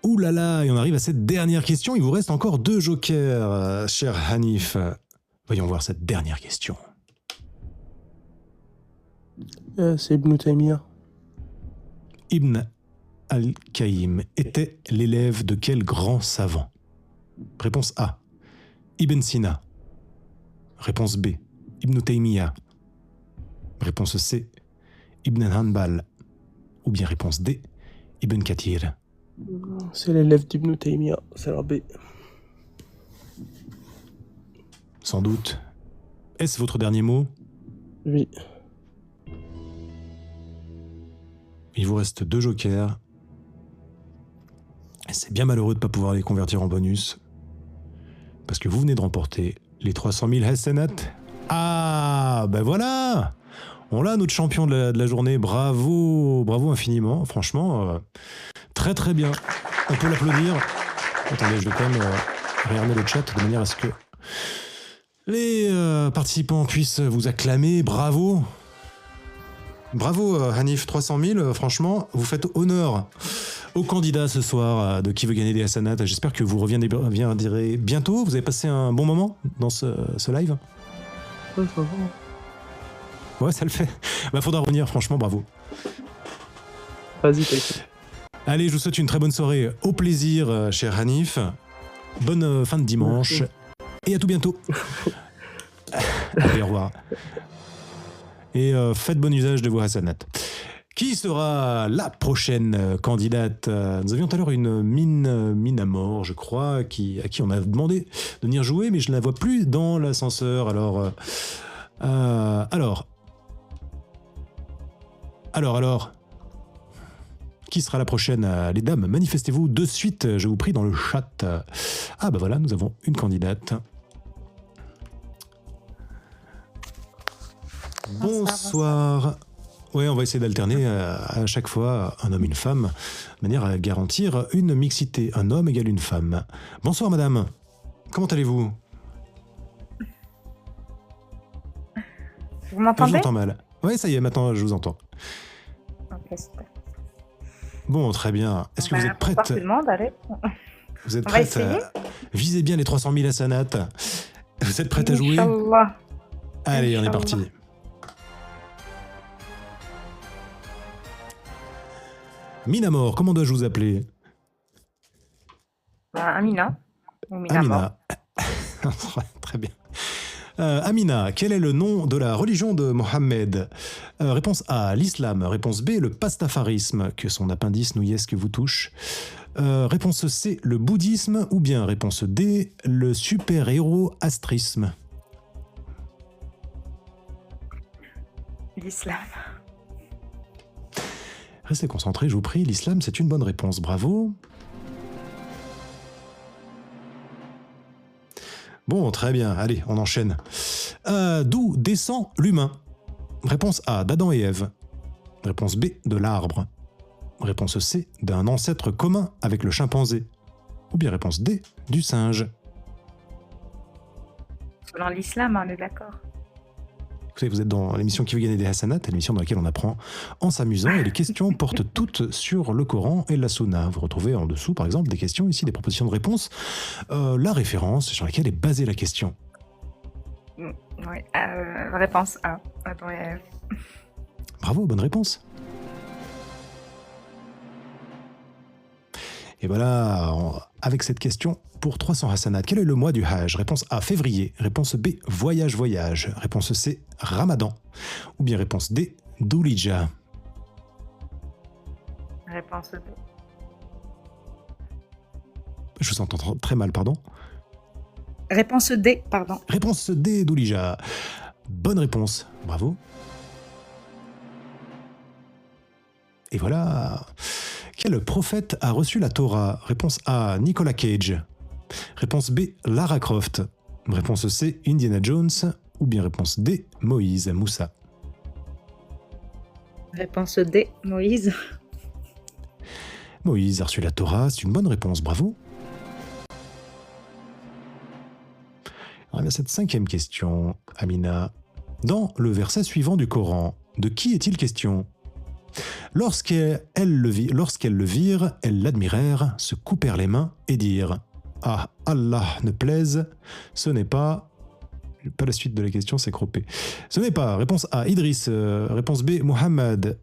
Ouh là là, et on arrive à cette dernière question. Il vous reste encore 2 jokers, cher Hanif. Voyons voir cette dernière question. C'est Ibn Taymiyyah. Ibn Al-Qayyim était l'élève de quel grand savant? Réponse A, Ibn Sina. Réponse B, Ibn Taymiyyah. Réponse C, Ibn Hanbal. Ou bien réponse D, Ibn Kathir. C'est l'élève d'Ibn Taymiyyah, c'est la B. Sans doute. Est-ce votre dernier mot? Oui. Il vous reste 2 jokers. Et c'est bien malheureux de ne pas pouvoir les convertir en bonus. Parce que vous venez de remporter les 300 000 Hassanat. Ah, ben voilà! On l'a, notre champion de la journée. Bravo, bravo infiniment. Franchement, très très bien. On peut l'applaudir. Attendez, je vais quand même regarder le chat de manière à ce que les participants puissent vous acclamer. Bravo! Bravo Hanif, 300 000, franchement, vous faites honneur aux candidats ce soir de Qui veut gagner des Hassanat. J'espère que vous reviendrez bientôt. Vous avez passé un bon moment dans ce live? Ouais, ça va. Ouais, ça le fait. Bah, faudra revenir, franchement, bravo. Vas-y, t'inquiète. Allez, je vous souhaite une très bonne soirée. Au plaisir, cher Hanif. Bonne fin de dimanche. Merci. Et à tout bientôt. Allez, au revoir. Et faites bon usage de vos Hassanat. Qui sera la prochaine candidate? Nous avions tout à l'heure une mine à mort, je crois, à qui on a demandé de venir jouer, mais je ne la vois plus dans l'ascenseur. Alors, qui sera la prochaine? Les dames, manifestez-vous de suite, je vous prie, dans le chat. Ah bah voilà, nous avons une candidate. Bonsoir. Ouais, on va essayer d'alterner à chaque fois un homme et une femme, de manière à garantir une mixité. Un homme égale une femme. Bonsoir madame. Comment allez-vous? Vous Je vous m'entendez? entends mal. Ouais, ça y est, maintenant je vous entends. Ok, super. Bon, très bien. Est-ce que vous êtes Bonsoir prête? tout le monde, allez. Vous êtes On va prête essayer. Visez bien les 300 000 Hassanat. Vous êtes prête à jouer? Inch'Allah. Allez, on est Inch'Allah. parti. Minamor, comment dois-je vous appeler? Amina. Ou Minamor. Amina. Très bien. Amina, quel est le nom de la religion de Mohammed? Réponse A, l'islam. Réponse B, le pastafarisme, que son appendice nouillesque vous touche. Réponse C, le bouddhisme. Ou bien réponse D, le super-héros-astrisme. L'islam. Restez concentrés, je vous prie. L'islam, c'est une bonne réponse. Bravo. Bon, très bien. Allez, on enchaîne. D'où descend l'humain? Réponse A, d'Adam et Ève. Réponse B, de l'arbre. Réponse C, d'un ancêtre commun avec le chimpanzé. Ou bien réponse D, du singe. Selon l'islam, on est d'accord. Vous savez, vous êtes dans l'émission Qui veut gagner des Hassanat, l'émission dans laquelle on apprend en s'amusant, et les questions portent toutes sur le Coran et la Sunna. Vous retrouvez en dessous, par exemple, des questions ici, des propositions de réponse, la référence sur laquelle est basée la question. Oui. Réponse A. Adam et Ève. Bravo, bonne réponse. Et voilà, avec cette question, pour 300 Hassanat, quel est le mois du Hajj? Réponse A, février. Réponse B, voyage. Réponse C, Ramadan. Ou bien réponse D, Dhul-Hijjah. Réponse B. Je vous entends très mal, pardon. Réponse D, pardon. Réponse D, Dhul-Hijjah. Bonne réponse, bravo. Et voilà. Quel prophète a reçu la Torah? Réponse A, Nicolas Cage. Réponse B, Lara Croft. Réponse C, Indiana Jones. Ou bien réponse D, Moïse, Moussa. Réponse D, Moïse. Moïse a reçu la Torah, c'est une bonne réponse, bravo. Alors, bien, cette 5e question, Amina. Dans le verset suivant du Coran, de qui est-il question? Lorsqu'elles le virent, elles l'admirèrent, se coupèrent les mains et dirent « Ah, Allah ne plaise, ce n'est pas... » Pas la suite de la question, c'est croppé. Ce n'est pas. Réponse A, Idriss. Réponse B, Muhammad.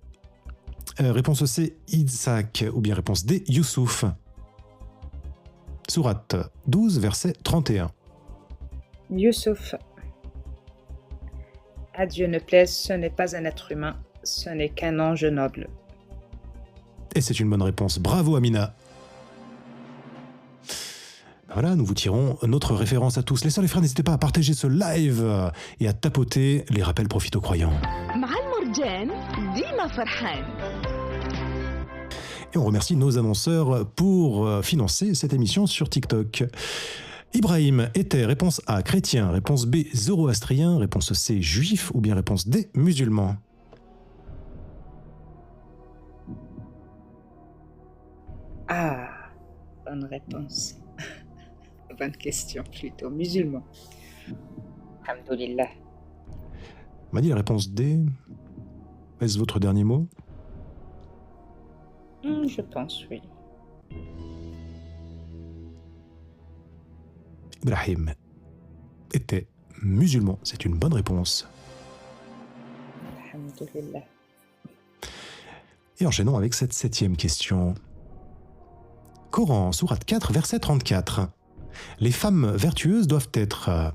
Réponse C, Isaac. Ou bien réponse D, Youssouf. Sourate 12, verset 31. Youssouf. À Dieu ne plaise, ce n'est pas un être humain, ce n'est qu'un ange noble. Et c'est une bonne réponse. Bravo, Amina. Voilà, nous vous tirons notre référence à tous. Les sœurs et frères, n'hésitez pas à partager ce live et à tapoter. Les rappels profitent aux croyants. Et on remercie nos annonceurs pour financer cette émission sur TikTok. Ibrahim était réponse A, chrétien, réponse B, zoroastrien, réponse C, juif, ou bien réponse D, musulman. Ah, bonne réponse. Bonne question, plutôt musulman. Alhamdoulilah. On m'a dit la réponse D. Est-ce votre dernier mot? Je pense, oui. Ibrahim était musulman. C'est une bonne réponse. Alhamdulillah. Et enchaînons avec cette 7e question. Coran, sourate 4, verset 34. Les femmes vertueuses doivent être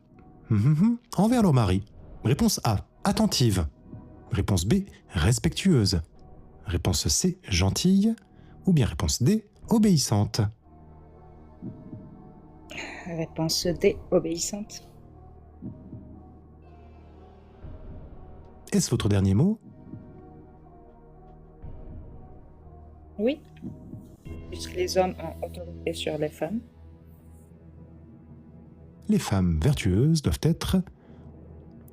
envers leur mari. Réponse A, attentive. Réponse B, respectueuse. Réponse C, gentille. Ou bien réponse D, obéissante. Réponse D, obéissante. Est-ce votre dernier mot? Oui. Puisque les hommes ont autorité sur les femmes. Les femmes vertueuses doivent être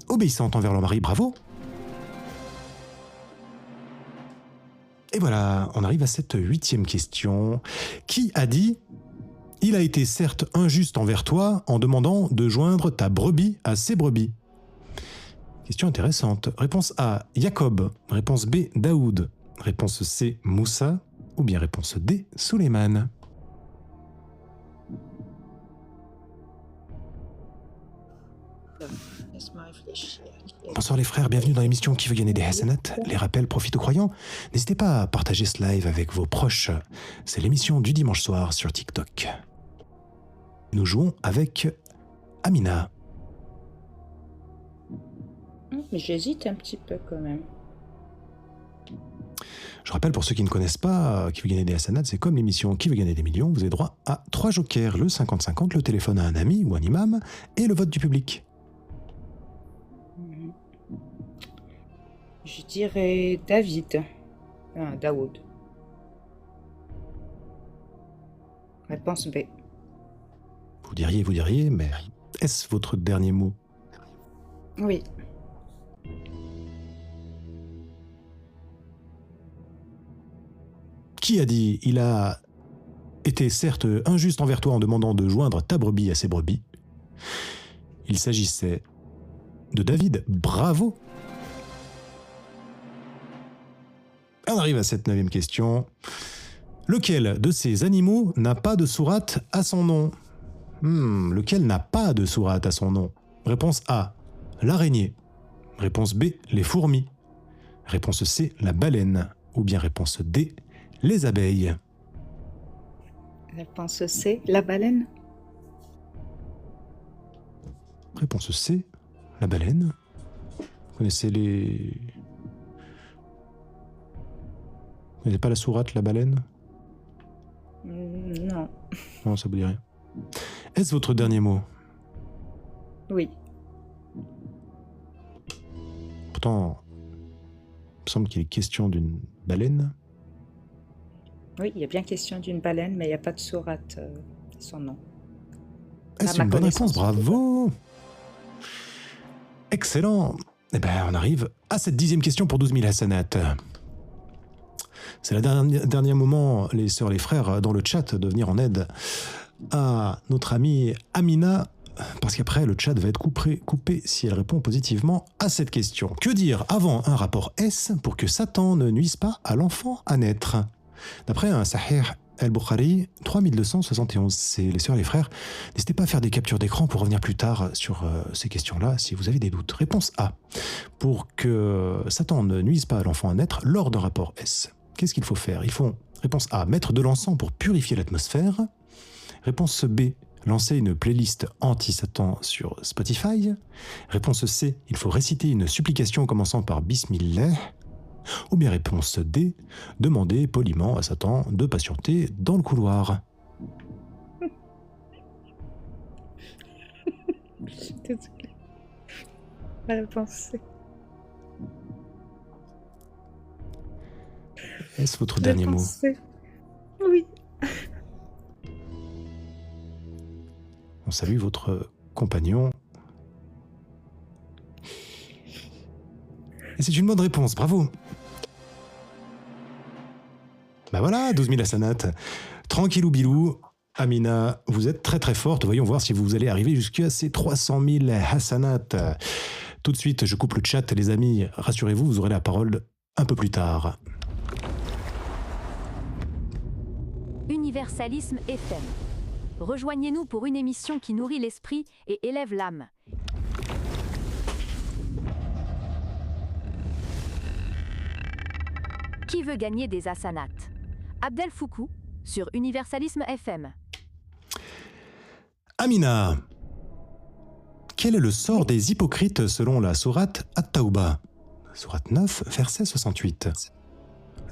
obéissantes envers leur mari. Bravo! Et voilà, on arrive à cette 8e question. Qui a dit « Il a été certes injuste envers toi en demandant de joindre ta brebis à ses brebis ». Question intéressante. Réponse A, Jacob. Réponse B, Daoud. Réponse C, Moussa. Ou bien réponse D, Suleiman. Laisse-moi réfléchir. Bonsoir les frères, bienvenue dans l'émission Qui veut gagner des Hassanat. Les rappels profitent aux croyants. N'hésitez pas à partager ce live avec vos proches. C'est l'émission du dimanche soir sur TikTok. Nous jouons avec Amina. Mais j'hésite un petit peu quand même. Je rappelle pour ceux qui ne connaissent pas, Qui veut gagner des Hassanat, c'est comme l'émission Qui veut gagner des millions. Vous avez droit à 3 jokers, le 50-50, le téléphone à un ami ou un imam et le vote du public. Je dirais David. Daoud. Réponse B. Vous diriez, mais est-ce votre dernier mot? Oui. Qui a dit « Il a été certes injuste envers toi en demandant de joindre ta brebis à ses brebis ». Il s'agissait de David. Bravo! On arrive à cette 9e question. Lequel de ces animaux n'a pas de sourate à son nom? Lequel n'a pas de sourate à son nom? Réponse A, l'araignée. Réponse B, les fourmis. Réponse C, la baleine. Ou bien réponse D, les abeilles. Réponse C, la baleine. Réponse C, la baleine. Vous connaissez les... Vous connaissez pas la sourate, la baleine? Non. Non, ça vous dit rien. Est-ce votre dernier mot? Oui. Pourtant, il me semble qu'il est question d'une baleine. Oui, il y a bien question d'une baleine, mais il n'y a pas de sourate son nom. Est-ce une bonne réponse? Bravo! Excellent! Eh bien, on arrive à cette 10e question pour 12 000 Hassanat. C'est le dernier moment, les sœurs, les frères, dans le chat, de venir en aide à notre amie Amina, parce qu'après, le chat va être coupé si elle répond positivement à cette question. Que dire avant un rapport S pour que Satan ne nuise pas à l'enfant à naître? D'après un Sahih al-Bukhari 3271, c'est les sœurs, les frères. N'hésitez pas à faire des captures d'écran pour revenir plus tard sur ces questions-là si vous avez des doutes. Réponse A. Pour que Satan ne nuise pas à l'enfant à naître lors d'un rapport S, qu'est-ce qu'il faut faire? Il faut, réponse A, mettre de l'encens pour purifier l'atmosphère. Réponse B, lancer une playlist anti-Satan sur Spotify. Réponse C, il faut réciter une supplication commençant par Bismillah. Ou bien réponse D, demander poliment à Satan de patienter dans le couloir. Désolée. La réponse C. Est-ce votre dernier mot? C. Oui. On salue votre compagnon. Et c'est une bonne réponse, bravo. Bah voilà, 12 000 Hassanat. Tranquillou bilou. Amina, vous êtes très très forte. Voyons voir si vous allez arriver jusqu'à ces 300 000 Hassanat. Tout de suite, je coupe le chat, les amis. Rassurez-vous, vous aurez la parole un peu plus tard. Universalisme FM. Rejoignez-nous pour une émission qui nourrit l'esprit et élève l'âme. Qui veut gagner des asanats? Abdel Foukou sur Universalisme FM. Amina, quel est le sort des hypocrites selon la sourate At-Tawbah, sourate 9, verset 68?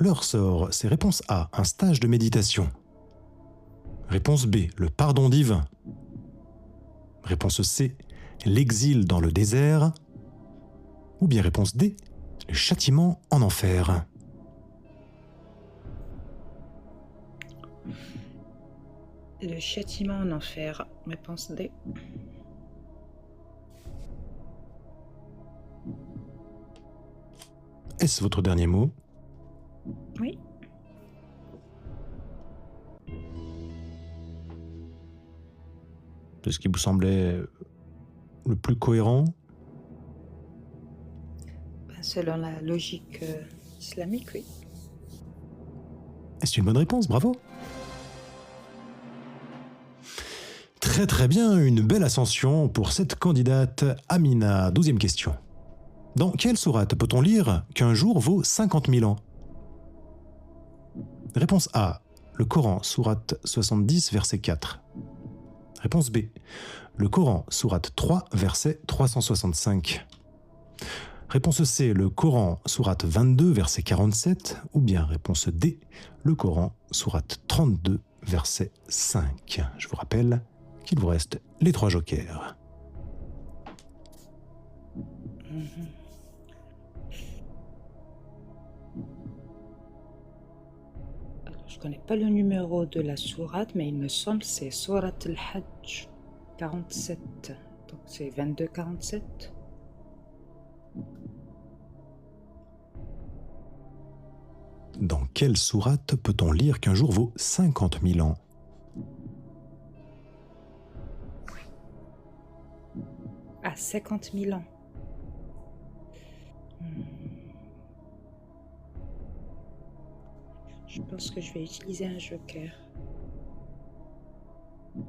Leur sort, c'est réponse A, un stage de méditation. Réponse B, le pardon divin. Réponse C, l'exil dans le désert. Ou bien réponse D, le châtiment en enfer. Le châtiment en enfer, réponse D. Est-ce votre dernier mot? Oui. C'est ce qui vous semblait le plus cohérent? Selon la logique islamique, oui. Et c'est une bonne réponse, bravo. Très très bien, une belle ascension pour cette candidate Amina. 12e question. Dans quelle sourate peut-on lire qu'un jour vaut 50 000 ans? Réponse A, le Coran, sourate 70, verset 4. Réponse B, le Coran, sourate 3, verset 365. Réponse C, le Coran, sourate 22, verset 47. Ou bien réponse D, le Coran, sourate 32, verset 5. Je vous rappelle qu'il vous reste les 3 jokers. Je connais pas le numéro de la sourate, mais il me semble que c'est sourate al-Hajj 47. Donc c'est 22-47. Dans quelle sourate peut-on lire qu'un jour vaut 50 000 ans? Ah, 50 000 ans. Je pense que je vais utiliser un joker. Vous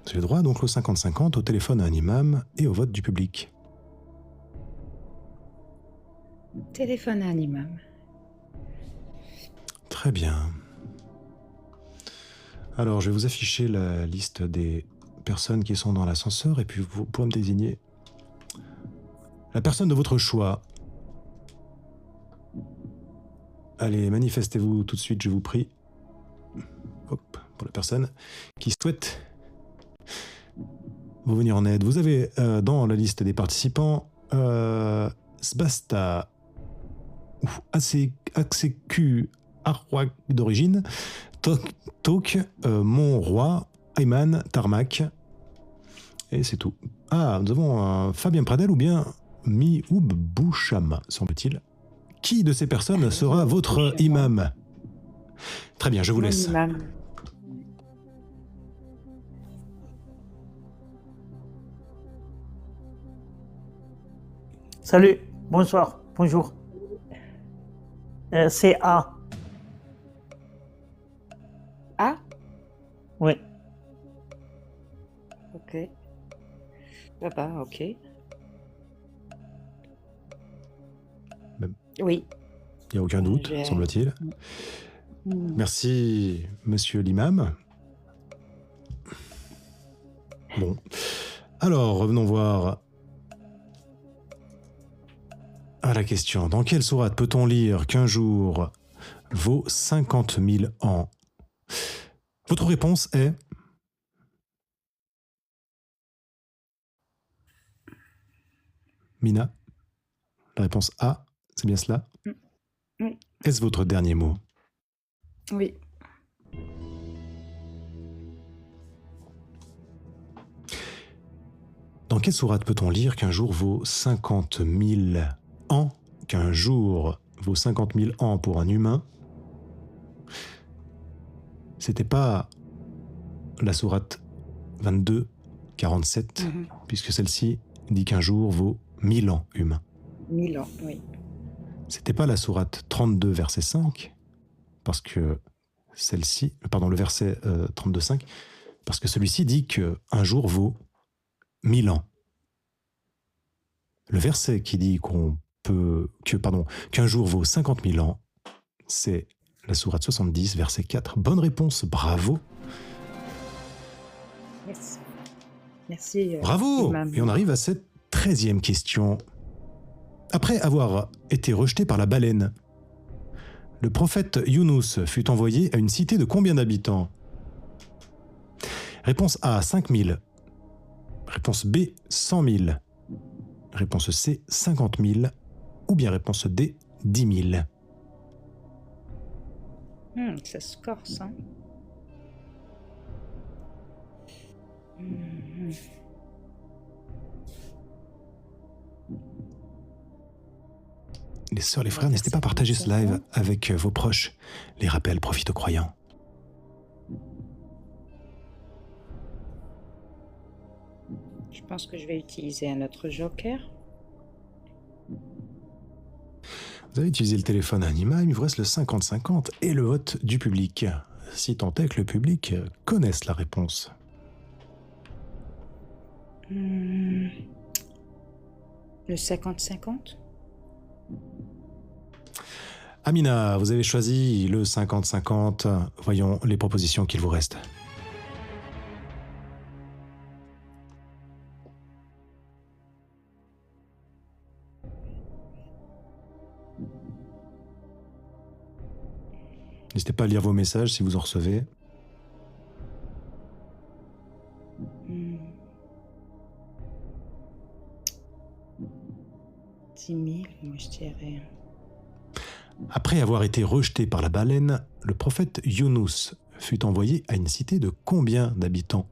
avez le droit donc au 50-50, au téléphone à un imam et au vote du public. Téléphone à un imam. Très bien. Alors, je vais vous afficher la liste des personnes qui sont dans l'ascenseur et puis vous pourrez me désigner la personne de votre choix. Allez, manifestez-vous tout de suite, je vous prie. Hop, pour la personne qui souhaite vous venir en aide. Vous avez dans la liste des participants Sbasta, ACQ, Arwak d'origine, Tok, Montroi, Ayman, Tarmac. Et c'est tout. Ah, nous avons Fabien Pradel ou bien Mioub Boucham, semble-t-il. Qui de ces personnes sera votre imam? Très bien, je vous laisse. Imam. Salut, bonsoir, bonjour. C'est A. Ah, Oui. ok. Ah bah, ok. Même. Oui. Il n'y a aucun doute, J'ai- semble-t-il. Merci, monsieur l'imam. Bon. Alors, revenons voir à la question. Dans quelle sourate peut-on lire qu'un jour vaut 50 000 ans? Votre réponse est... Mina? La réponse A, c'est bien cela? Oui. Est-ce votre dernier mot? Oui. Dans quelle sourate peut-on lire qu'un jour vaut 50 000 ans? Qu'un jour vaut 50 000 ans pour un humain? C'était pas la sourate 22, 47, puisque celle-ci dit qu'un jour vaut 1000 ans humains. 1000 ans, oui. C'était pas la sourate 32, verset 5, parce que celle-ci, pardon, le verset 32, 5, Parce que celui-ci dit qu'un jour vaut 1000 ans. Le verset qui dit qu'un jour vaut 50 000 ans, c'est la sourate 70, verset 4. Bonne réponse, bravo. Yes. Merci. Bravo. Imam. Et on arrive à cette 13e question. Après avoir été rejeté par la baleine, le prophète Younous fut envoyé à une cité de combien d'habitants? Réponse A, 5 000. Réponse B, 100 000. Réponse C, 50 000. Ou bien réponse D, 10 000. Ça se corse, hein. Les sœurs, les frères, n'hésitez pas à partager ce live avec vos proches. Les rappels profitent aux croyants. Je pense que je vais utiliser un autre joker. Vous avez utilisé le téléphone Anima, il vous reste le 50-50 et le vote du public. Si tant est que le public connaisse la réponse. Le 50-50. Amina, vous avez choisi le 50-50. Voyons les propositions qu'il vous reste. N'hésitez pas à lire vos messages si vous en recevez. Hmm. 10 000, moi je dirais. Après avoir été rejeté par la baleine, le prophète Younous fut envoyé à une cité de combien d'habitants?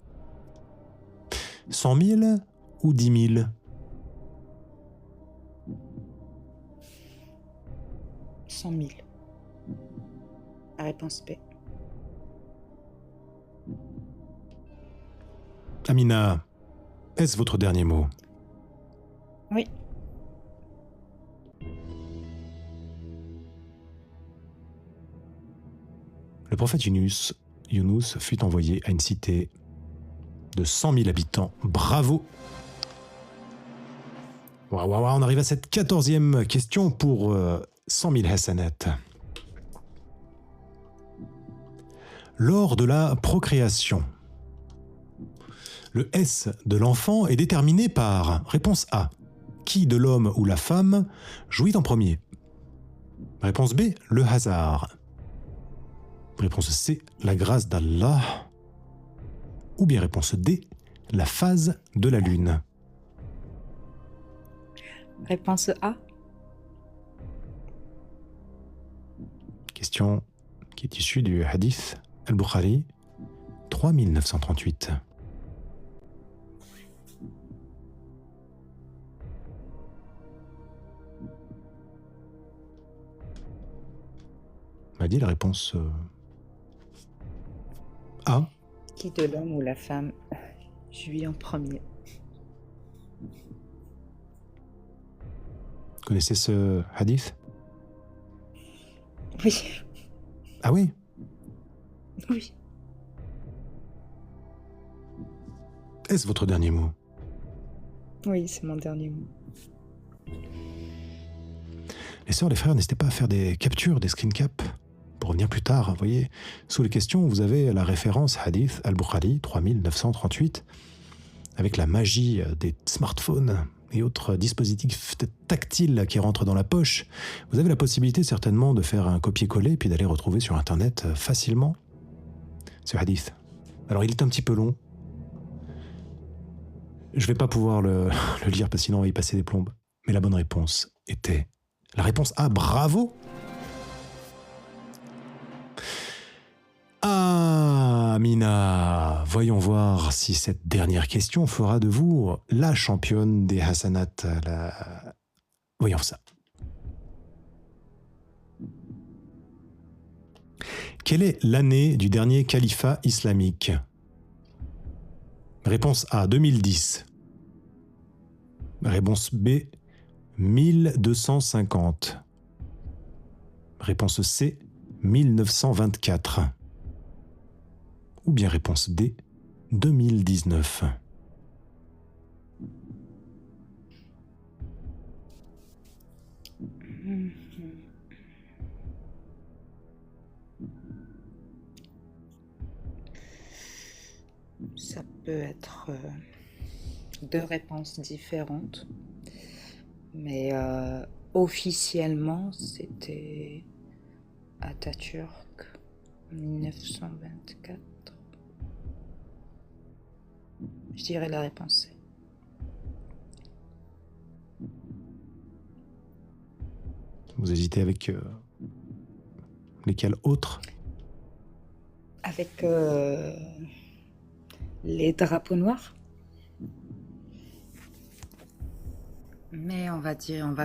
100 000 ou 10 000? 100 000. La réponse B. Amina, est-ce votre dernier mot? Oui. Le prophète Younous fut envoyé à une cité de 100 000 habitants. Bravo! Waouh, on arrive à cette 14e question pour 100 000 hasanat. Lors de la procréation, le S de l'enfant est déterminé par réponse A, qui de l'homme ou la femme jouit en premier? Réponse B, le hasard. Réponse C, la grâce d'Allah. Ou bien réponse D, la phase de la lune. Réponse A. Question qui est issue du hadith Al-Bukhari 3938. On m'a dit la réponse A. Qui de l'homme ou la femme jouit en premier? Vous connaissez ce hadith? Oui. Ah oui? Oui. Est-ce votre dernier mot? Oui, c'est mon dernier mot. Les sœurs, les frères, n'hésitez pas à faire des captures, des screen caps pour revenir plus tard. Vous voyez, sous les questions, vous avez la référence Hadith Al-Bukhari 3938 avec la magie des smartphones et autres dispositifs tactiles qui rentrent dans la poche. Vous avez la possibilité certainement de faire un copier-coller puis d'aller retrouver sur Internet facilement ce hadith. Alors, il est un petit peu long. Je ne vais pas pouvoir le lire parce que sinon on va y passer des plombes. Mais la bonne réponse était la réponse A. Bravo! Amina, voyons voir si cette dernière question fera de vous la championne des hasanat. Voyons ça. Quelle est l'année du dernier califat islamique? Réponse A, 2010. Réponse B, 1250. Réponse C, 1924. Ou bien réponse D, 2019. Ça peut être deux réponses différentes, mais officiellement, c'était Atatürk 1924. Je dirais la réponse C. Vous hésitez avec lesquels autres? Avec les drapeaux noirs. Mais on va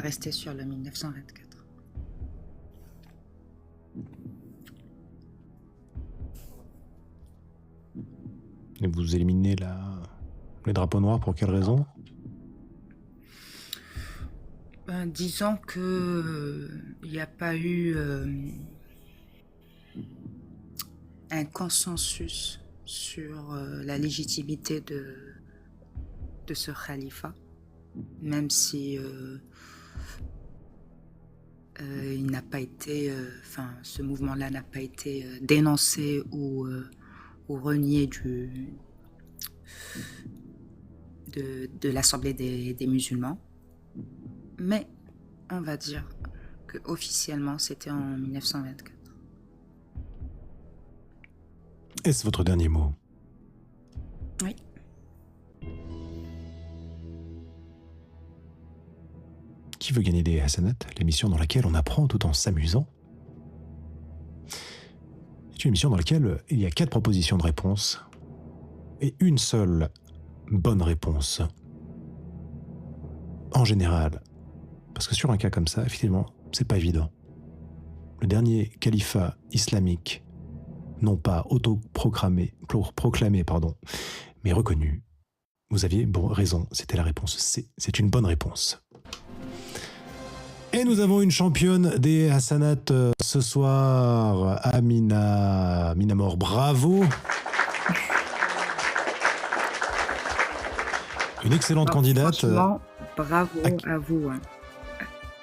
rester sur le 1924. Et vous éliminez les drapeaux noirs pour quelle raison? Disons que il n'y a pas eu un consensus sur la légitimité de ce khalifa, même si il n'a pas été, ce mouvement-là n'a pas été dénoncé ou renié de l'Assemblée des musulmans. Mais on va dire que officiellement c'était en 1924. Est-ce votre dernier mot? Oui. Qui veut gagner des Hassanat, l'émission dans laquelle on apprend tout en s'amusant? C'est une émission dans laquelle il y a 4 propositions de réponse et une seule bonne réponse. En général, parce que sur un cas comme ça, effectivement, c'est pas évident. Le dernier califat islamique, non pas autoproclamé, mais reconnu. Vous aviez raison, c'était la réponse C. C'est une bonne réponse. Et nous avons une championne des Hassanat ce soir, Amina Mor, bravo. Une excellente candidate. Franchement, bravo à vous. Hein.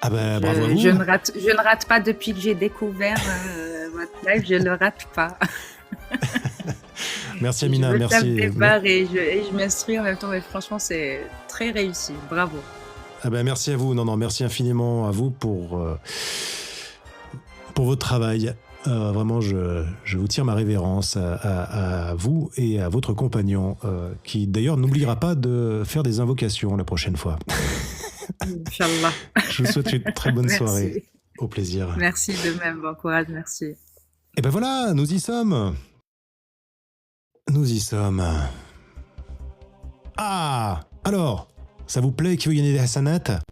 Ah ben, bravo à vous. Je ne rate pas depuis que j'ai découvert votre live, je ne le rate pas. Merci Amina, je me merci. tape des barres et je m'instruis en même temps, mais franchement, c'est très réussi. Bravo. Ah ben, merci à vous. Non, merci infiniment à vous pour votre travail. Vraiment, je vous tire ma révérence à vous et à votre compagnon, qui d'ailleurs n'oubliera pas de faire des invocations la prochaine fois. Inch'Allah. Je vous souhaite une très bonne soirée. Au plaisir. Merci de même, bon courage, merci. Et ben voilà, nous y sommes. Nous y sommes. Ah, alors, ça vous plaît? Qui veut gagner des Hassanat?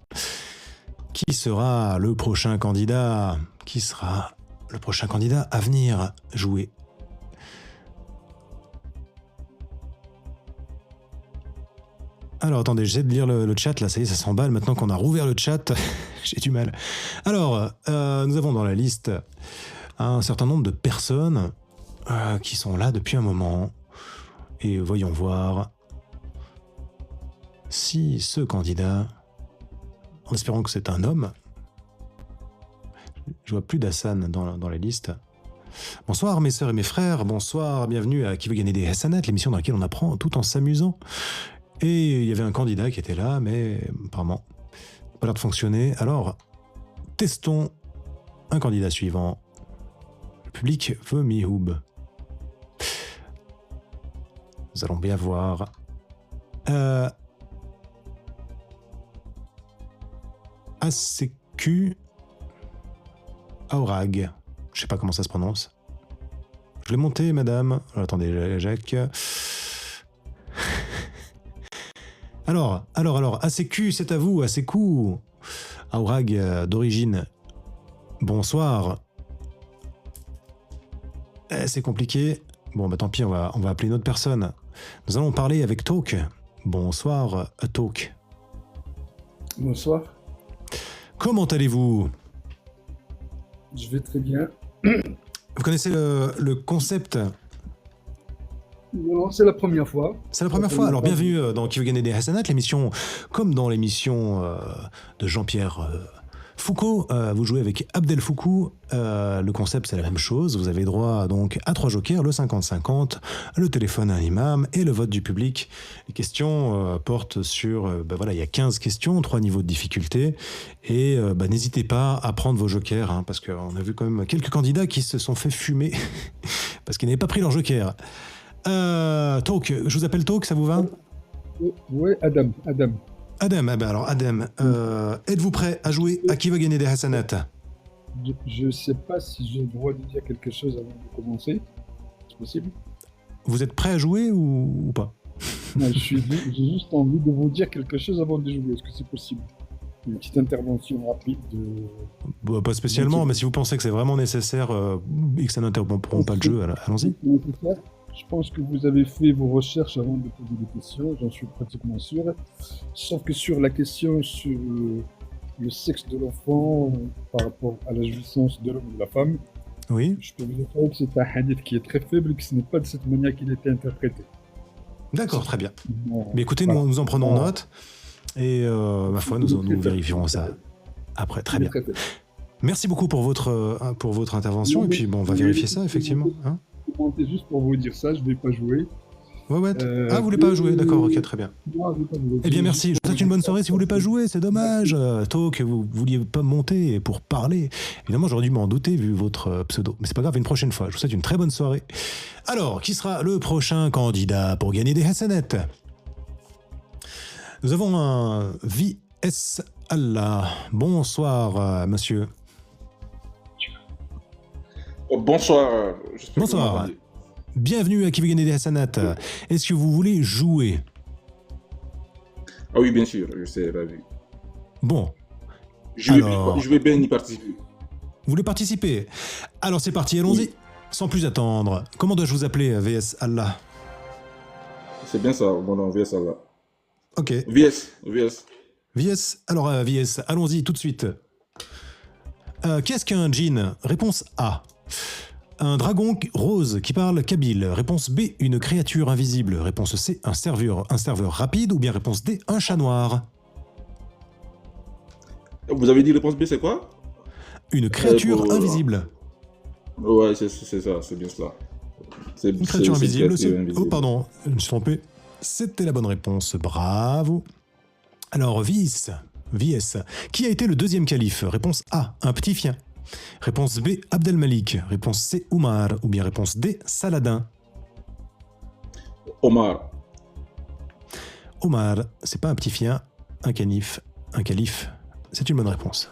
Qui sera le prochain candidat? Qui sera le prochain candidat à venir jouer? Alors, attendez, j'essaie de lire le chat, là, ça y est, ça s'emballe. Maintenant qu'on a rouvert le chat, j'ai du mal. Alors, nous avons dans la liste un certain nombre de personnes qui sont là depuis un moment. Et voyons voir si ce candidat, en espérant que c'est un homme, je vois plus d'Hassan dans la liste. Bonsoir mes sœurs et mes frères, bonsoir, bienvenue à Qui veut gagner des Hassanat, l'émission dans laquelle on apprend tout en s'amusant. Et il y avait un candidat qui était là, mais apparemment, pas l'air de fonctionner. Alors, testons un candidat suivant. Le public veut Mihoub. Nous allons bien voir. ACQ Aurag. Je sais pas comment ça se prononce. Je l'ai monté, madame. Attendez, Jacques. Alors, ACQ, c'est à vous, ACQ. Aurag d'origine. Bonsoir. C'est compliqué. Bon, bah tant pis, on va appeler une autre personne. Nous allons parler avec Talk. Bonsoir, Talk. Bonsoir. Comment allez-vous? Je vais très bien. Vous connaissez le concept Non, c'est la première fois. C'est la première fois. Alors bienvenue dans Qui veut gagner des Hassanat, l'émission, comme dans l'émission de Jean-Pierre Foucault, vous jouez avec Abdel Foucault. Le concept c'est la même chose. Vous avez droit donc à 3 jokers, le 50-50, le téléphone à un imam et le vote du public. Les questions portent sur, voilà, il y a 15 questions, 3 niveaux de difficulté. Et n'hésitez pas à prendre vos jokers, hein, parce qu'on a vu quand même quelques candidats qui se sont fait fumer parce qu'ils n'avaient pas pris leur joker. Talk, je vous appelle Talk, ça vous va? Oui, Adam. Adam, alors Adam, êtes-vous prêt à jouer à Qui va gagner des Hassanat? Je ne sais pas si j'ai le droit de dire quelque chose avant de commencer. C'est possible? Vous êtes prêt à jouer ou pas? Non, j'ai juste envie de vous dire quelque chose avant de jouer. Est-ce que c'est possible? Une petite intervention rapide de... Pas spécialement, mais si vous pensez que c'est vraiment nécessaire et que ça n'interrompt pas le jeu, allons-y. Je pense que vous avez fait vos recherches avant de poser des questions, j'en suis pratiquement sûr. Sauf que sur la question sur le sexe de l'enfant par rapport à la jouissance de l'homme ou de la femme, oui. Je peux vous dire que c'est un hadith qui est très faible et que ce n'est pas de cette manière qu'il a été interprété. D'accord, très bien. Mais écoutez, nous en prenons note et ma foi, nous vérifierons ça après. Très bien. Merci beaucoup pour votre intervention et puis on va vérifier ça effectivement. Hein, c'est juste pour vous dire ça, je ne vais pas jouer. Ouais. Vous voulez pas jouer, d'accord, ok, très bien. Non, je vais pas jouer. Eh bien, merci. Je vous souhaite une bonne soirée. Si vous voulez pas jouer, c'est dommage. Talk, vous vouliez pas monter pour parler. Évidemment, j'aurais dû m'en douter vu votre pseudo. Mais c'est pas grave, une prochaine fois. Je vous souhaite une très bonne soirée. Alors, qui sera le prochain candidat pour gagner des Hassanat? Nous avons un VS Allah. Bonsoir, monsieur. Bonsoir. Bonsoir. Bienvenue à Qui veut gagner des Hassanat. Est-ce que vous voulez jouer? Ah oui, bien sûr, je sais, ravi. Bon. Je vais bien y participer. Vous voulez participer? Alors c'est parti, allons-y. Oui. Sans plus attendre. Comment dois-je vous appeler, VS Allah? C'est bien ça, mon nom, VS Allah. Ok. VS. Alors VS, allons-y tout de suite. Qu'est-ce qu'un djinn? Réponse A. Un dragon rose qui parle kabyle. Réponse B, une créature invisible. Réponse C, un serveur rapide. Ou bien réponse D, un chat noir. Vous avez dit réponse B, c'est quoi? Une créature invisible. Ouais, c'est ça, c'est bien cela. Une créature invisible. Oh pardon, je me suis trompé. C'était la bonne réponse, bravo. Alors, VS, qui a été le deuxième calife? Réponse A, un petit-fien. Réponse B, Abdelmalik. Réponse C, Omar. Ou bien réponse D, Saladin. Omar, c'est pas un petit-fien, un calife. C'est une bonne réponse.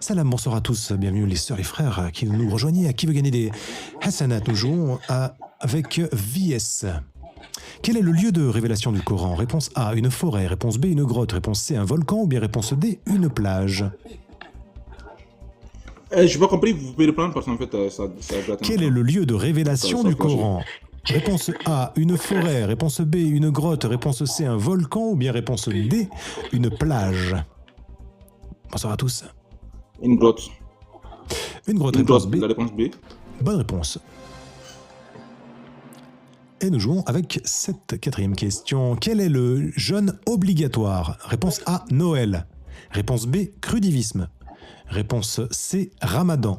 Salam, bonsoir à tous. Bienvenue les sœurs et frères qui nous rejoignent à Qui veut gagner des Hassanat. Nous jouons avec VS. Quel est le lieu de révélation du Coran? Réponse A, une forêt. Réponse B, une grotte. Réponse C, un volcan. Ou bien réponse D, une plage. Je n'ai pas compris, vous pouvez le prendre parce qu'en fait, ça Quel est le lieu de révélation du Coran? Réponse A, une forêt. Réponse B, une grotte. Réponse C, un volcan. Ou bien réponse D, une plage. Bonsoir à tous. Une grotte. Réponse B. La réponse B. Bonne réponse. Et nous jouons avec cette quatrième question. Quel est le jeûne obligatoire? Réponse A, Noël. Réponse B, crudivisme. Réponse C, Ramadan.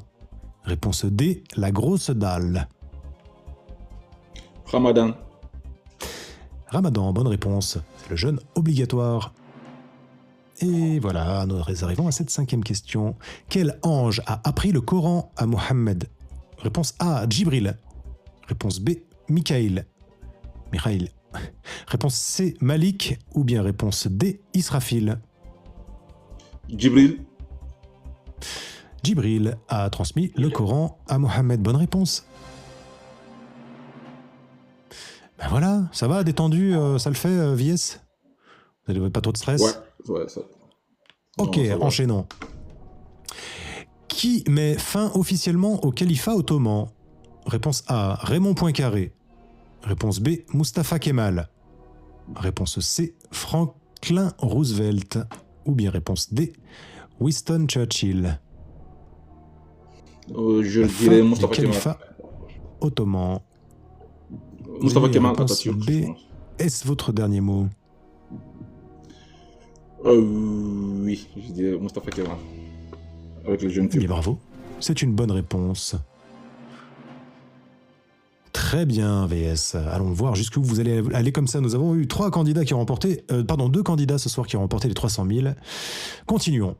Réponse D, la grosse dalle. Ramadan, bonne réponse. C'est le jeûne obligatoire. Et voilà, nous arrivons à cette cinquième question. Quel ange a appris le Coran à Mohammed? Réponse A, Djibril. Réponse B, Mikhaïl. Réponse C, Malik. Ou bien réponse D, Israfil. Djibril a transmis le Coran à Mohammed. Bonne réponse. Ben voilà, ça va, détendu, ça le fait, VS? Vous n'avez pas trop de stress? Ouais, ça. Ok, non, enchaînons. Qui met fin officiellement au califat ottoman? Réponse A, Raymond Poincaré. Réponse B, Mustafa Kemal. Réponse C, Franklin Roosevelt. Ou bien réponse D, Winston Churchill. Je dirais Mustafa Kemal. Califat ottoman. Mustafa Oui, Kemal réponse Atatürk, B. je pense. Est-ce votre dernier mot? Oui, je dirais Mustafa Kemal. Avec le jeune Eh bien, turc. bravo. C'est une bonne réponse. Très bien, VS. Allons voir jusqu'où vous allez aller comme ça. Nous avons eu 3 candidats qui ont remporté... pardon, 2 candidats ce soir qui ont remporté les 300 000. Continuons.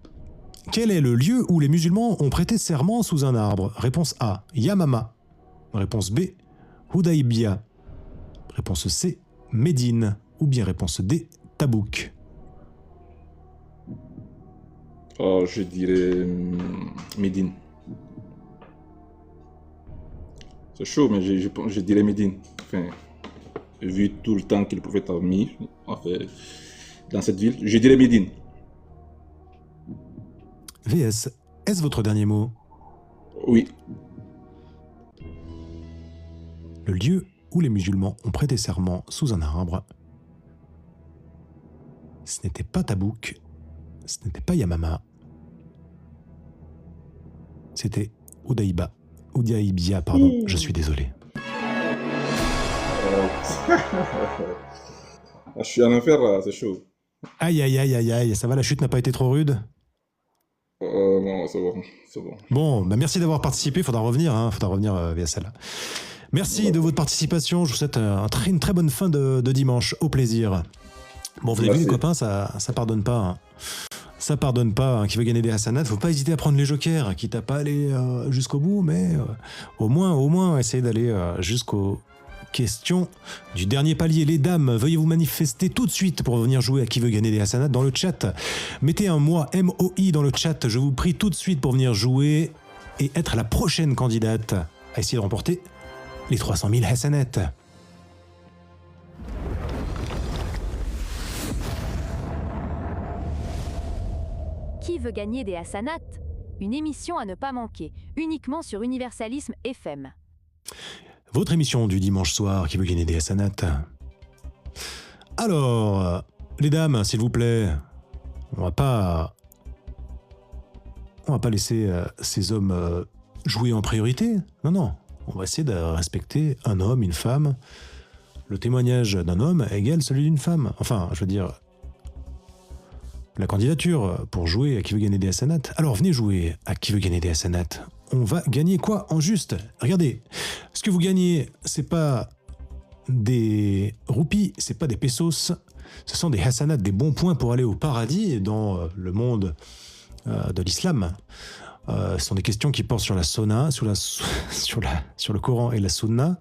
Quel est le lieu où les musulmans ont prêté serment sous un arbre? Réponse A, Yamama. Réponse B, Hudaybiyah. Réponse C, Médine. Ou bien réponse D, Tabouk. Je dirais Médine. C'est chaud, mais je dirais Médine. Enfin, vu tout le temps qu'il pouvait être mis dans cette ville, je dirais Médine. VS, est-ce votre dernier mot? Oui. Le lieu où les musulmans ont prêté serment sous un arbre. Ce n'était pas Tabouk, ce n'était pas Yamama. C'était Hudaybiyah, pardon, je suis désolé. Je suis en enfer là, c'est chaud. Aïe, aïe, aïe, aïe, aïe, ça va, la chute n'a pas été trop rude? Non, c'est bon, c'est bon. Bon, bah merci d'avoir participé, il faudra revenir VSL. Merci de votre participation, je vous souhaite une très bonne fin de dimanche, au plaisir. Bon, vous avez vu les copains, ça pardonne pas. Hein. Ça pardonne pas, hein. Qui veut gagner des hasanats, faut pas hésiter à prendre les jokers, quitte à pas aller jusqu'au bout, mais au moins essayer d'aller jusqu'aux questions du dernier palier. Les dames, veuillez vous manifester tout de suite pour venir jouer à Qui veut gagner des hasanats dans le chat. Mettez un moi MOI dans le chat, je vous prie tout de suite pour venir jouer et être la prochaine candidate à essayer de remporter les 300 000 hasanats. Qui veut gagner des hasanats? Une émission à ne pas manquer, uniquement sur Universalisme FM. Votre émission du dimanche soir qui veut gagner des hasanats. Alors, les dames, s'il vous plaît, on va pas laisser ces hommes jouer en priorité. Non, on va essayer de respecter un homme, une femme. Le témoignage d'un homme égale celui d'une femme. Enfin, je veux dire, la candidature pour jouer à Qui veut gagner des hasanats. Alors venez jouer à Qui veut gagner des hasanats. On va gagner quoi en juste? Regardez, ce que vous gagnez, c'est pas des roupies, c'est pas des pesos, ce sont des hasanats, des bons points pour aller au paradis dans le monde de l'islam. Ce sont des questions qui portent sur la sunna, sur le Coran et la sunna.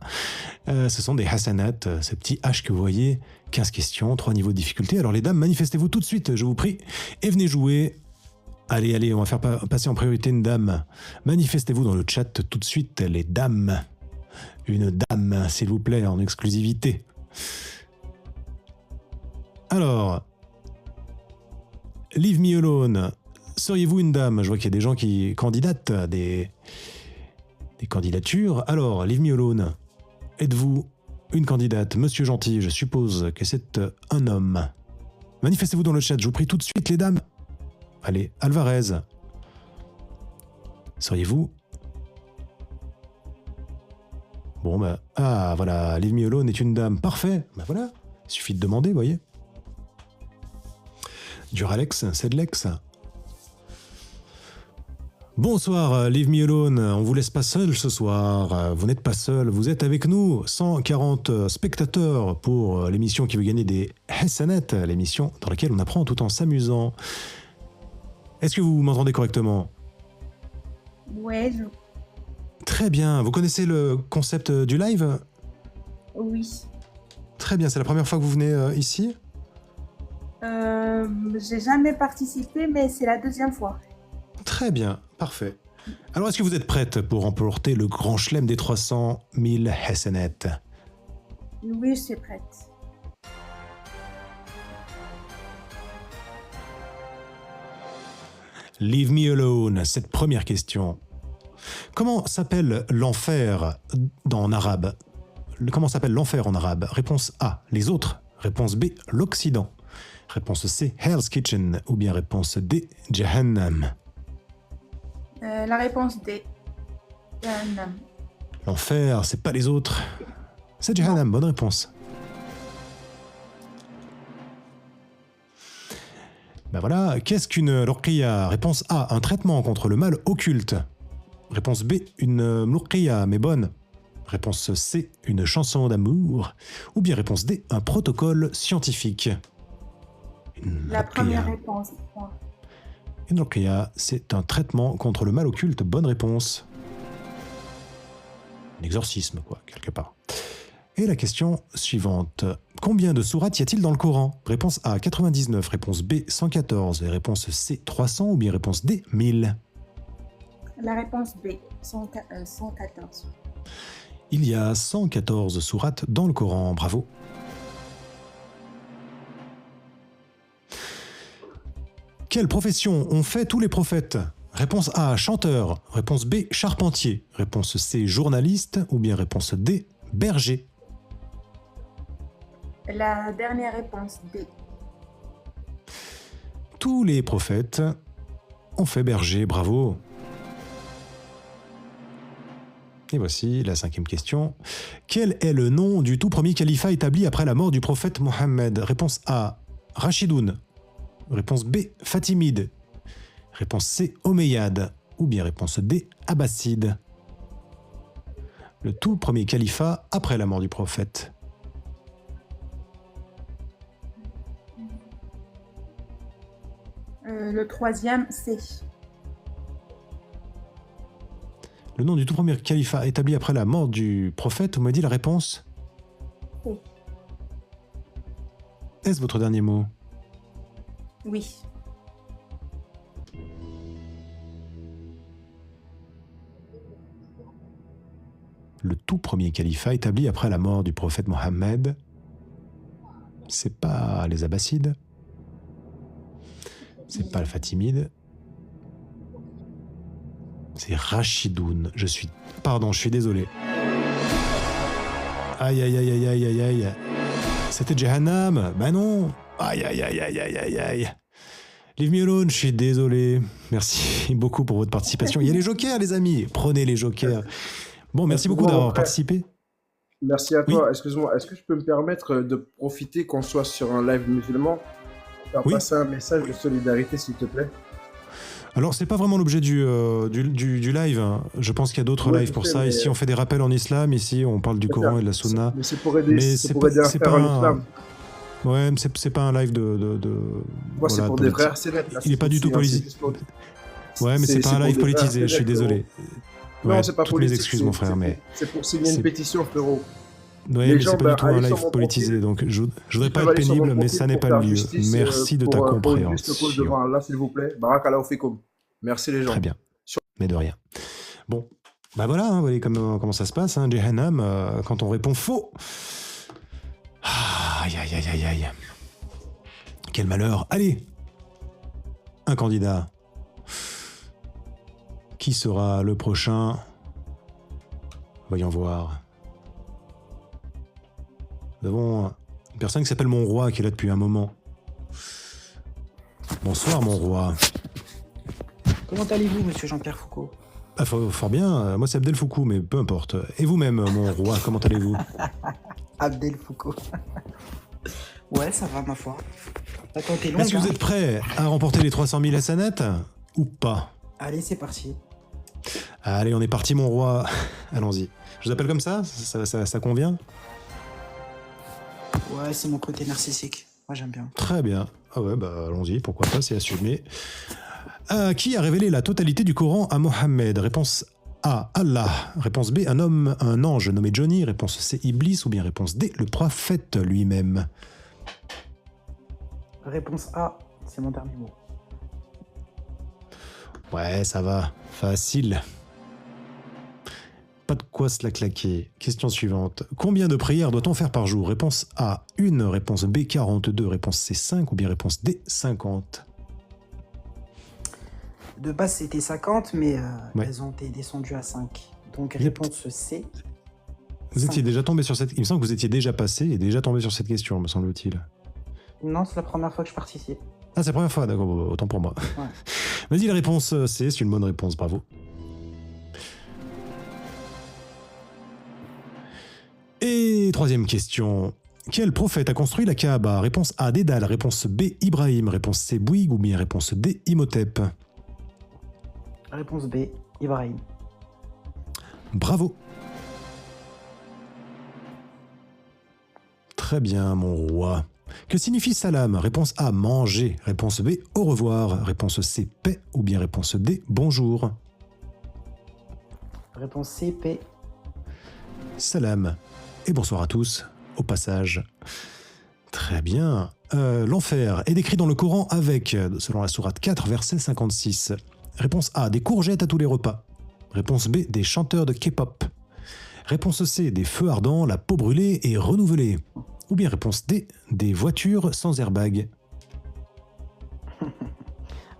Ce sont des hasanats, ces petits H que vous voyez, 15 questions, 3 niveaux de difficulté. Alors les dames, manifestez-vous tout de suite, je vous prie, et venez jouer. Allez, on va faire passer en priorité une dame. Manifestez-vous dans le chat tout de suite, les dames. Une dame, s'il vous plaît, en exclusivité. Alors, Leave Me Alone, seriez-vous une dame? Je vois qu'il y a des gens qui candidatent à des candidatures. Alors, Leave Me Alone, êtes-vous une candidate? Monsieur Gentil, je suppose que c'est un homme. Manifestez-vous dans le chat, je vous prie tout de suite, les dames. Allez, Alvarez. Seriez-vous? Bon, voilà, Leave Me Alone est une dame. Parfait. Voilà, il suffit de demander, vous voyez. Duralex, c'est de l'ex. Bonsoir, Leave Me Alone. On vous laisse pas seul ce soir. Vous n'êtes pas seul, vous êtes avec nous. 140 spectateurs pour l'émission Qui veut gagner des hasanats, l'émission dans laquelle on apprend tout en s'amusant. Est-ce que vous m'entendez correctement? Ouais, Très bien. Vous connaissez le concept du live? Oui. Très bien. C'est la première fois que vous venez ici? J'ai jamais participé, mais c'est la deuxième fois. Très bien. Parfait. Alors, est-ce que vous êtes prête pour remporter le grand chelem des 300 000 hasanats? Oui, je suis prête. Leave Me Alone, cette première question. Comment s'appelle l'enfer en arabe? Comment s'appelle l'enfer en arabe? Réponse A, les autres. Réponse B, l'Occident. Réponse C, Hell's Kitchen. Ou bien réponse D, Jahannam. La réponse D. Jahannam. L'enfer, c'est pas les autres. C'est Jahannam, bonne réponse. Ben voilà, qu'est-ce qu'une ruqya? Réponse A, un traitement contre le mal occulte. Réponse B, une ruqya, mais bonne. Réponse C, une chanson d'amour. Ou bien réponse D, un protocole scientifique. La première réponse. Une ruqya, c'est un traitement contre le mal occulte. Bonne réponse. Un exorcisme, quoi, quelque part. Et la question suivante. Combien de sourates y a-t-il dans le Coran? Réponse A, 99. Réponse B, 114. Et réponse C, 300. Ou bien réponse D, 1000. La réponse B, 114. Il y a 114 sourates dans le Coran. Bravo. Quelle profession ont fait tous les prophètes? Réponse A, chanteur. Réponse B, charpentier. Réponse C, journaliste. Ou bien réponse D, berger. La dernière réponse D. Tous les prophètes ont fait berger. Bravo. Et voici la 5e question. Quel est le nom du tout premier califat établi après la mort du prophète Mohammed? Réponse A, Rashidoun. Réponse B, Fatimide. Réponse C, Omeyyade. Ou bien réponse D, Abbasside. Le tout premier califat après la mort du prophète. Le troisième, C. Le nom du tout premier califat établi après la mort du prophète, vous m'avez dit la réponse? C. Est-ce votre dernier mot? Oui. Le tout premier califat établi après la mort du prophète Mohammed, c'est pas les Abbassides, c'est pas le Fatimide, c'est Rashidoun. Je suis désolé. Aïe aïe aïe aïe aïe aïe aïe. C'était Jahannam. Bah non. Aïe aïe aïe aïe aïe aïe aïe. Leave me alone, je suis désolé. Merci beaucoup pour votre participation. Il y a les jokers, les amis. Prenez les jokers. Bon, merci beaucoup d'avoir participé. Merci à toi. Excuse-moi, est-ce que je peux me permettre de profiter qu'on soit sur un live musulman pour faire passer un message de solidarité, s'il te plaît? Alors, c'est pas vraiment l'objet du live. Hein. Je pense qu'il y a d'autres lives pour ça. Ici, on fait des rappels en islam. Ici, on parle du Coran et de la Sunna. Mais c'est pour aider, à faire en islam. Ouais, mais c'est pas un live de Moi, c'est pour des frères, c'est net. Il n'est pas du tout politisé. Ouais, mais c'est pas un live politisé, je suis désolé. Non, c'est pas toutes mes excuses, mon frère, mais... C'est pour signer une pétition, frérot. Ouais, mais c'est pas du tout un live politisé, donc je voudrais pas être pénible, mais ça n'est pas le lieu. Merci de ta compréhension. Là, s'il vous plaît. Barakallahu fikum. Merci les gens. Très bien, mais de rien. Bon, bah voilà, vous voyez comment ça se passe, hein, Jahannam, quand on répond faux. Aïe, aïe, aïe, aïe, aïe. Quel malheur. Allez, un candidat. Qui sera le prochain? Voyons voir. Nous avons une personne qui s'appelle Mon Roi, qui est là depuis un moment. Bonsoir, Mon Roi. Comment allez-vous, monsieur Jean-Pierre Foucault? Ah, fort bien. Moi, c'est Abdel Foucault, mais peu importe. Et vous-même, Mon Roi, comment allez-vous? Abdel Foucault. Ouais, ça va, ma foi. Attends, t'es long. Est-ce que vous êtes prêts à remporter les 300 000 hasanats ou pas? Allez, c'est parti. Allez, on est parti, Mon Roi. Allons-y. Je vous appelle comme ça? Ça convient? Ouais, c'est mon côté narcissique. Moi, j'aime bien. Très bien. Ah ouais, bah allons-y, pourquoi pas, c'est assumé. Qui a révélé la totalité du Coran à Mohammed? Réponse A, Allah. Réponse B, un ange nommé Johnny. Réponse C, Iblis. Ou bien réponse D, le prophète lui-même. Réponse A, c'est mon dernier mot. Ouais, ça va. Facile. Pas de quoi se la claquer. Question suivante. Combien de prières doit-on faire par jour? Réponse A, 1. Réponse B, 42. Réponse C, 5. Ou bien réponse D, 50. De base, c'était 50, mais elles ont été descendues à 5. Donc, réponse C. Vous étiez déjà tombé sur cette... Il me semble que vous étiez déjà passé et déjà tombé sur cette question, me semble-t-il. Non, c'est la première fois que je participe. Ah, c'est la première fois, d'accord, autant pour moi. Ouais. Vas-y, la réponse C, c'est une bonne réponse, bravo. Et Troisième question. Quel prophète a construit la Kaaba? Réponse A, Dédale. Réponse B, Ibrahim. Réponse C, Bouygues. Ou bien réponse D, Imhotep. Réponse B, Ibrahim. Bravo. Très bien, mon roi. Que signifie salam? Réponse A, manger. Réponse B, au revoir. Réponse C, paix. Ou bien réponse D, bonjour. Réponse C, paix. Salam. Et bonsoir à tous, au passage. Très bien. L'enfer est décrit dans le Coran avec, selon la sourate 4, verset 56. Réponse A, des courgettes à tous les repas. Réponse B, des chanteurs de K-pop. Réponse C, des feux ardents, la peau brûlée et renouvelée. Ou bien réponse D, des voitures sans airbag.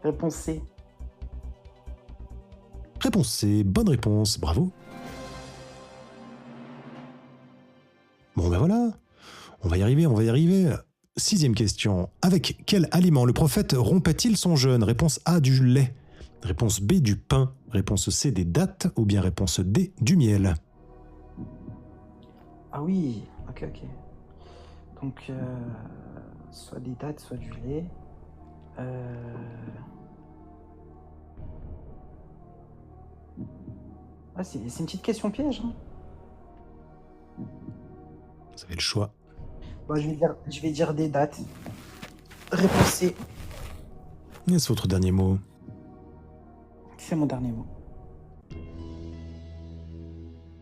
Réponse C. Réponse C, bonne réponse, bravo. Bon ben voilà, on va y arriver, on va y arriver. 6e question. Avec quel aliment le prophète rompait-il son jeûne? Réponse A, du lait. Réponse B, du pain. Réponse C, des dattes. Ou bien réponse D, du miel. Ah oui, ok. Donc, soit des dattes, soit du lait. Ah, c'est une petite question piège. Hein. Vous avez le choix. Bon, je vais dire des dates. Réponse C. Est-ce votre dernier mot? C'est mon dernier mot.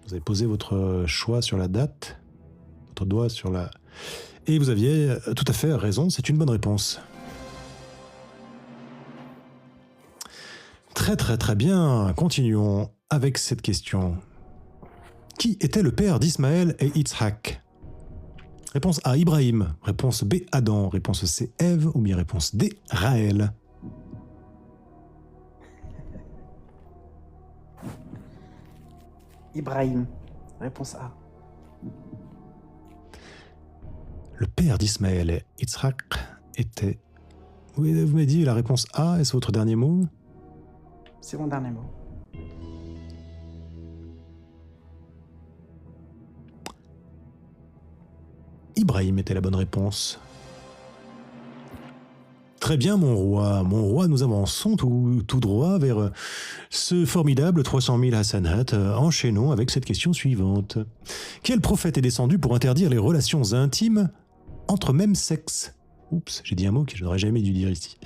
Vous avez posé votre choix sur la date, votre doigt sur la... Et vous aviez tout à fait raison, c'est une bonne réponse. Très très très bien, continuons avec cette question. Qui était le père d'Ismaël et Yitzhak? Réponse A, Ibrahim. Réponse B, Adam. Réponse C, Ève. Ou bien réponse D, Raël. Ibrahim. Réponse A. Le père d'Ismaël et Yitzhak était... Vous m'avez dit la réponse A, est-ce votre dernier mot? C'est mon dernier mot. Ibrahim était la bonne réponse. Très bien, mon roi. Mon roi, nous avançons tout droit vers ce formidable 300 000 Hassanat. Enchaînons avec cette question suivante. Quel prophète est descendu pour interdire les relations intimes entre mêmes sexes? Oups, j'ai dit un mot que je n'aurais jamais dû dire ici.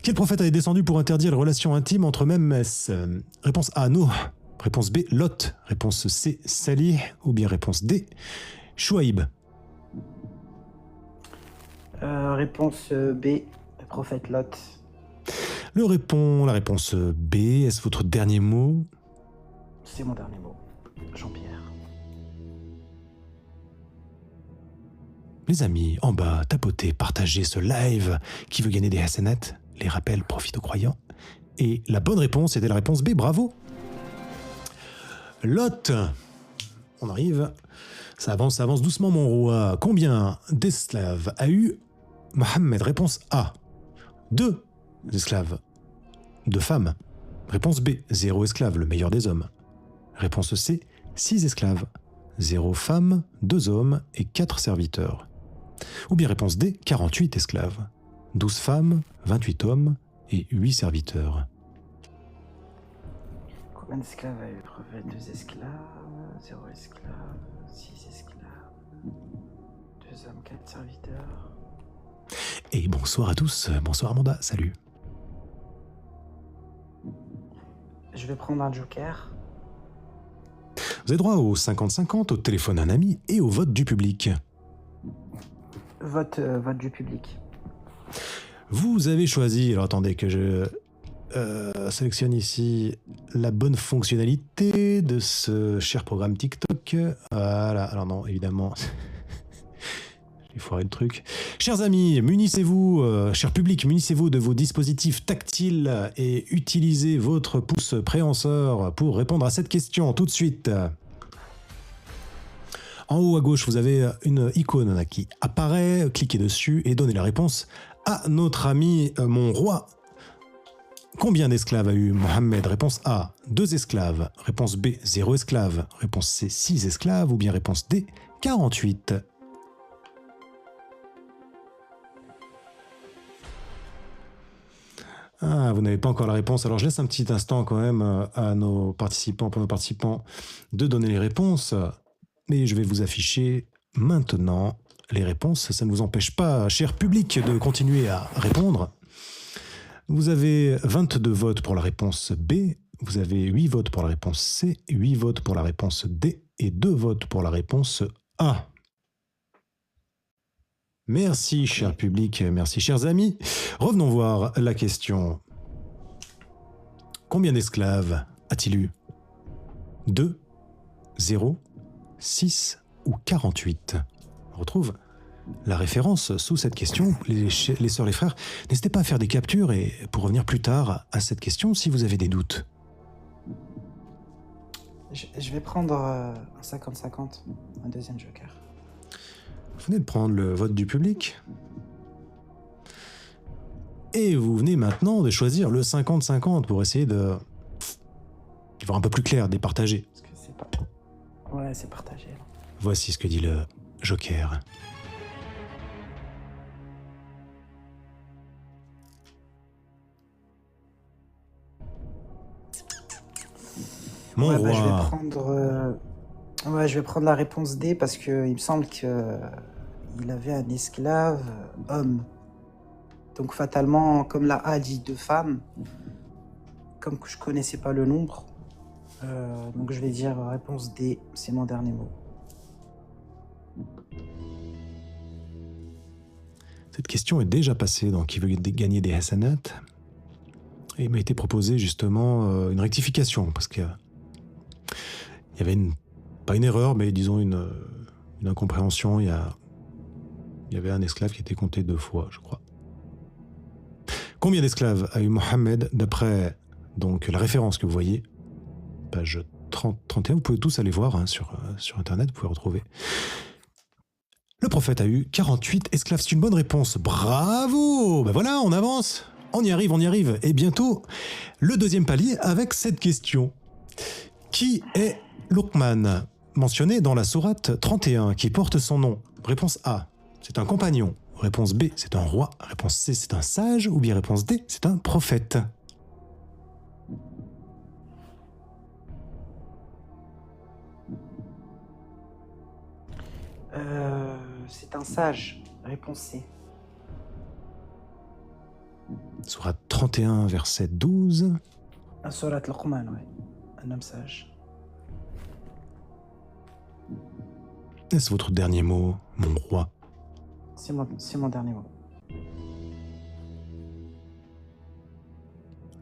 Quel prophète est descendu pour interdire les relations intimes entre mêmes messes? Réponse A, Noé. Réponse B, Lot. Réponse C, Salih. Ou bien réponse D, Chouaïb. Réponse B, le prophète Lot. La réponse B, est-ce votre dernier mot? C'est mon dernier mot. Jean-Pierre. Les amis, en bas, tapotez, partagez ce live. Qui veut gagner des Hassanat? Les rappels profitent aux croyants. Et la bonne réponse était la réponse B, bravo. Lot. On arrive. Ça avance doucement, mon roi. Combien d'esclaves a eu Mohammed? Réponse A, 2 esclaves. 2 femmes. Réponse B, 0 esclaves, le meilleur des hommes. Réponse C, 6 esclaves. 0 femmes, 2 hommes et 4 serviteurs. Ou bien réponse D, 48 esclaves. 12 femmes, 28 hommes et 8 serviteurs. Combien d'esclaves a eu le prophète? 2 esclaves, 0 esclaves, 6 esclaves, 2 hommes, 4 serviteurs. Et bonsoir à tous, bonsoir Amanda, salut. Je vais prendre un joker. Vous avez droit au 50-50, au téléphone d'un ami et au vote du public. Vote du public. Vous avez choisi, alors attendez que je sélectionne ici la bonne fonctionnalité de ce cher programme TikTok. Voilà, alors non, évidemment... Il faut arrêter le truc. Chers amis, munissez-vous, cher public, munissez-vous de vos dispositifs tactiles et utilisez votre pouce préhenseur pour répondre à cette question tout de suite. En haut à gauche, vous avez une icône qui apparaît, cliquez dessus et donnez la réponse à notre ami mon roi. Combien d'esclaves a eu Mohammed? Réponse A, 2 esclaves. Réponse B, 0 esclaves. Réponse C, 6 esclaves. Ou bien réponse D, 48. Ah, vous n'avez pas encore la réponse. Alors je laisse un petit instant quand même à nos participants, de donner les réponses. Mais je vais vous afficher maintenant les réponses. Ça ne vous empêche pas, cher public, de continuer à répondre. Vous avez 22 votes pour la réponse B, vous avez 8 votes pour la réponse C, 8 votes pour la réponse D et 2 votes pour la réponse A. Merci, cher public, merci, chers amis. Revenons voir la question. Combien d'esclaves a-t-il eu? 2, 0, 6 ou 48? On retrouve la référence sous cette question. Les sœurs, les frères, n'hésitez pas à faire des captures et pour revenir plus tard à cette question si vous avez des doutes. Je vais prendre un 50-50, un deuxième joker. Vous venez de prendre le vote du public. Et vous venez maintenant de choisir le 50-50 pour essayer de voir un peu plus clair, départager. Parce que c'est pas... Ouais, c'est partagé. Là. Voici ce que dit le joker. Mon ouais, roi. Je vais prendre la réponse D parce que il me semble que il avait un esclave homme. Donc fatalement, comme la A dit 2 femmes, comme que je connaissais pas le nombre, donc je vais dire réponse D, c'est mon dernier mot. Cette question est déjà passée dans Qui veut gagner des Hassanat. Et il m'a été proposé justement une rectification parce que il y avait pas une erreur, mais disons une incompréhension. Il y avait un esclave qui était compté 2 fois, je crois. Combien d'esclaves a eu Mohammed d'après donc la référence que vous voyez, page 31, vous pouvez tous aller voir hein, sur Internet, vous pouvez retrouver. Le prophète a eu 48 esclaves, c'est une bonne réponse. Bravo! Ben voilà, on avance, on y arrive. Et bientôt, le deuxième palier avec cette question. Qui est Luqman, mentionné dans la sourate 31, qui porte son nom? Réponse A, c'est un compagnon. Réponse B, c'est un roi. Réponse C, c'est un sage. Ou bien réponse D, c'est un prophète. C'est un sage. Réponse C. Sourate 31, verset 12. Un Surat Luqman, ouais. Un homme sage. Est-ce votre dernier mot, mon roi? C'est mon dernier mot.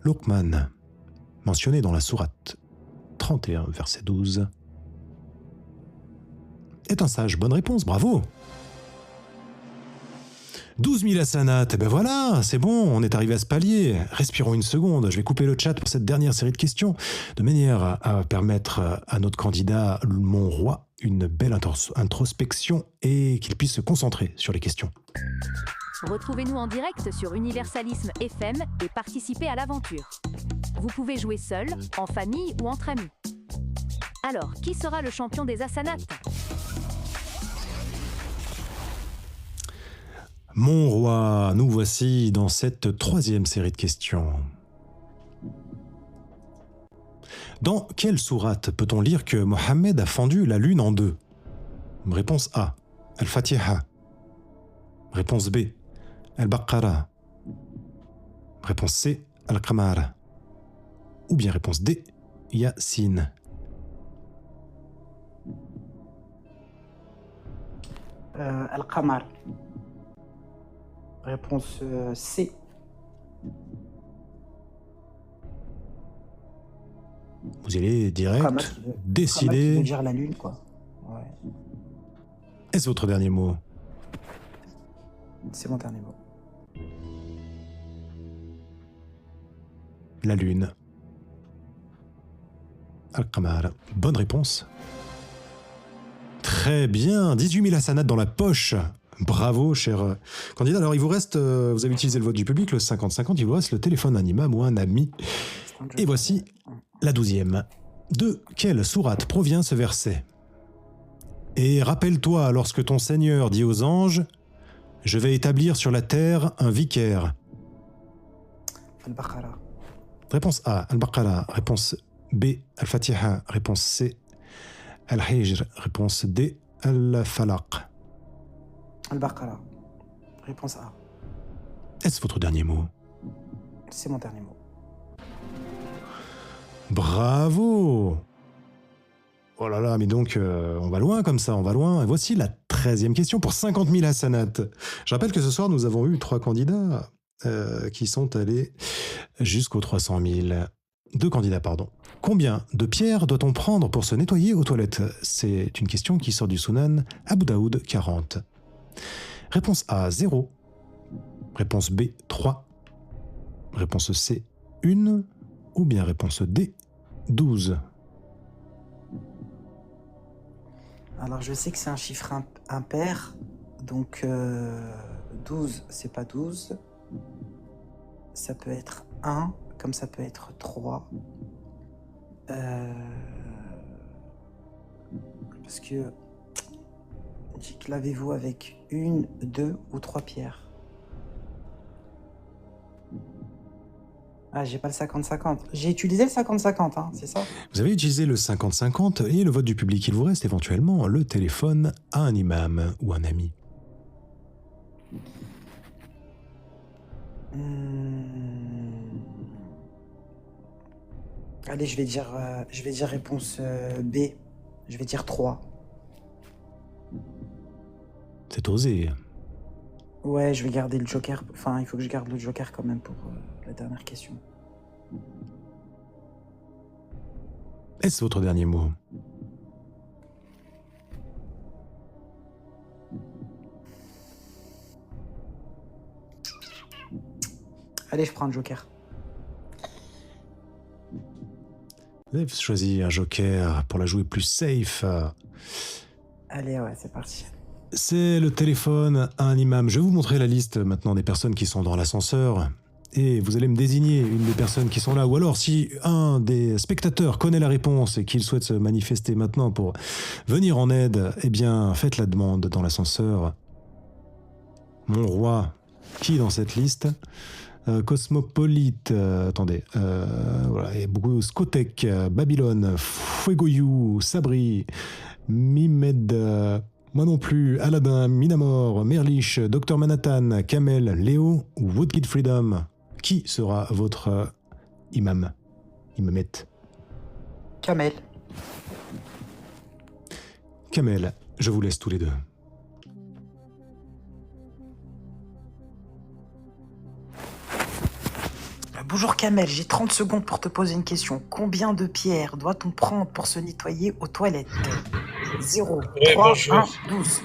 Luqman, mentionné dans la sourate 31, verset 12, est un sage. Bonne réponse, bravo. 12 000 Hassanat, et ben voilà, c'est bon, on est arrivé à ce palier. Respirons une seconde, je vais couper le chat pour cette dernière série de questions, de manière à permettre à notre candidat, mon roi, une belle introspection et qu'il puisse se concentrer sur les questions. Retrouvez-nous en direct sur Universalisme FM et participez à l'aventure. Vous pouvez jouer seul, en famille ou entre amis. Alors, qui sera le champion des Hassanat? Mon roi, nous voici dans cette 3e série de questions. Dans quelle sourate peut-on lire que Mohammed a fendu la lune en 2? Réponse A, Al-Fatiha. Réponse B, Al-Baqarah. Réponse C, Al-Qamar. Ou bien réponse D, Yasin. Al-Qamar. Réponse C. Vous allez direct décider. Qamar, dire la lune, quoi. Ouais. Est-ce votre dernier mot? C'est mon dernier mot. La lune. Al-Qamar. Bonne réponse. Très bien. 18 000 Hassanat dans la poche. Bravo, cher candidat. Alors, il vous reste, vous avez utilisé le vote du public, le 50-50, il vous reste le téléphone d'un imam ou un ami. Et voici la 12e. De quelle sourate provient ce verset? Et rappelle-toi, lorsque ton Seigneur dit aux anges « Je vais établir sur la terre un vicaire ». Al-Baqarah. Réponse A, Al-Baqarah. Réponse B, Al-Fatiha. Réponse C, Al-Hijr. Réponse D, Al-Falaq. Al-Baqarah. Réponse A. Est-ce votre dernier mot? C'est mon dernier mot. Bravo! Oh là là, mais donc on va loin comme ça, on va loin. Et voici la 13e question pour 50 000 hasanat. Je rappelle que ce soir, nous avons eu 3 candidats qui sont allés jusqu'aux 300 000. 2 candidats, pardon. Combien de pierres doit-on prendre pour se nettoyer aux toilettes? C'est une question qui sort du Sunan Abu Daoud 40. Réponse A, 0. Réponse B, 3. Réponse C, 1. Ou bien réponse D, 12. Alors, je sais que c'est un chiffre impair, donc 12, c'est pas 12. Ça peut être 1, comme ça peut être 3. Parce que dit que lavez-vous avec 1, 2 ou 3 pierres. Ah, j'ai pas le 50-50. J'ai utilisé le 50-50, hein, c'est ça? Vous avez utilisé le 50-50 et le vote du public. Il vous reste éventuellement le téléphone à un imam ou un ami. Allez, je vais dire réponse B. Je vais dire 3. C'est osé. Ouais, je vais garder le joker. Enfin, il faut que je garde le joker quand même pour la dernière question. Est-ce votre dernier mot? Allez, je prends le joker. Vous avez choisi un joker pour la jouer plus safe. Allez, ouais, c'est parti. C'est le téléphone à un imam. Je vais vous montrer la liste maintenant des personnes qui sont dans l'ascenseur. Et vous allez me désigner une des personnes qui sont là. Ou alors, si un des spectateurs connaît la réponse et qu'il souhaite se manifester maintenant pour venir en aide, eh bien, faites la demande dans l'ascenseur. Mon roi, qui est dans cette liste? Cosmopolite, attendez, voilà, et beaucoup Skotek, Babylone, Fuegoyu, Sabri, Mimed, moi non plus, Aladdin, Minamor, Merlich, Dr Manhattan, Kamel, Léo ou Woodkid Freedom. Qui sera votre imam? Imamette? Kamel. Kamel, je vous laisse tous les deux. Bonjour Kamel, j'ai 30 secondes pour te poser une question. Combien de pierres doit-on prendre pour se nettoyer aux toilettes? 0, Oui, 3, bonjour. 1, 12.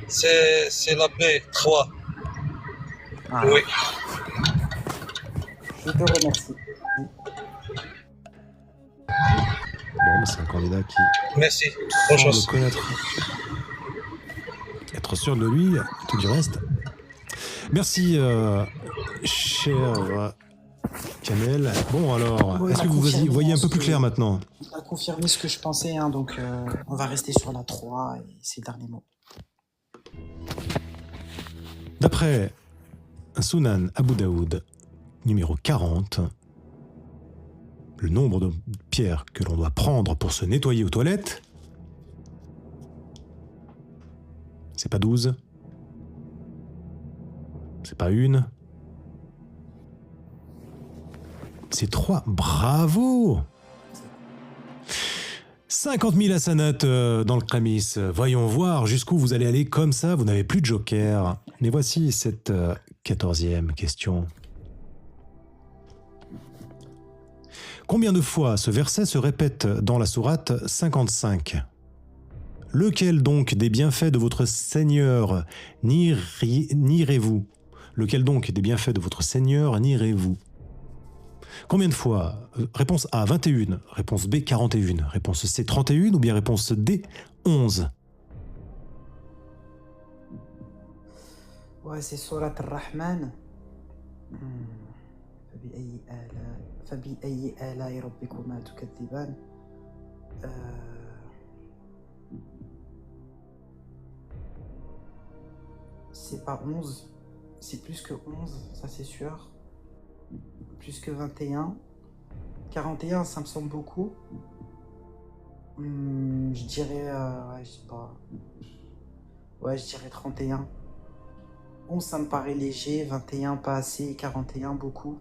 C'est la B, 3. Ah. Oui. Je te remercie. Bon, c'est un candidat qui Merci. Bonjour. semble connaître, être sûr de lui, tout du reste. Merci, cher Kamel. Bon alors, Bon, il est-ce a que vous confirmé voyez un peu ce plus que- clair maintenant? Il a confirmé ce que je pensais, hein, donc on va rester sur la 3 et c'est le dernier mot. D'après Sunan Abu Daoud, numéro 40, le nombre de pierres que l'on doit prendre pour se nettoyer aux toilettes, c'est pas 12, c'est pas 1, c'est 3. Bravo! 50 000 hasanat dans le Khamis. Voyons voir jusqu'où vous allez aller comme ça. Vous n'avez plus de joker. Mais voici cette 14e question. Combien de fois ce verset se répète dans la sourate 55? Lequel donc des bienfaits de votre Seigneur nierez-vous? Lequel donc des bienfaits de votre Seigneur nierez-vous? Combien de fois? Réponse A, 21. Réponse B, 41. Réponse C, 31. Ou bien réponse D, 11. Ouais, c'est Surat Ar-Rahman. فبأي آلاء ربكما تكذبان. c'est pas 11. C'est plus que 11, ça c'est sûr. Plus que 21. 41, ça me semble beaucoup. Je dirais... ouais, je sais pas. Ouais, je dirais 31. 11, ça me paraît léger. 21, pas assez. 41, beaucoup.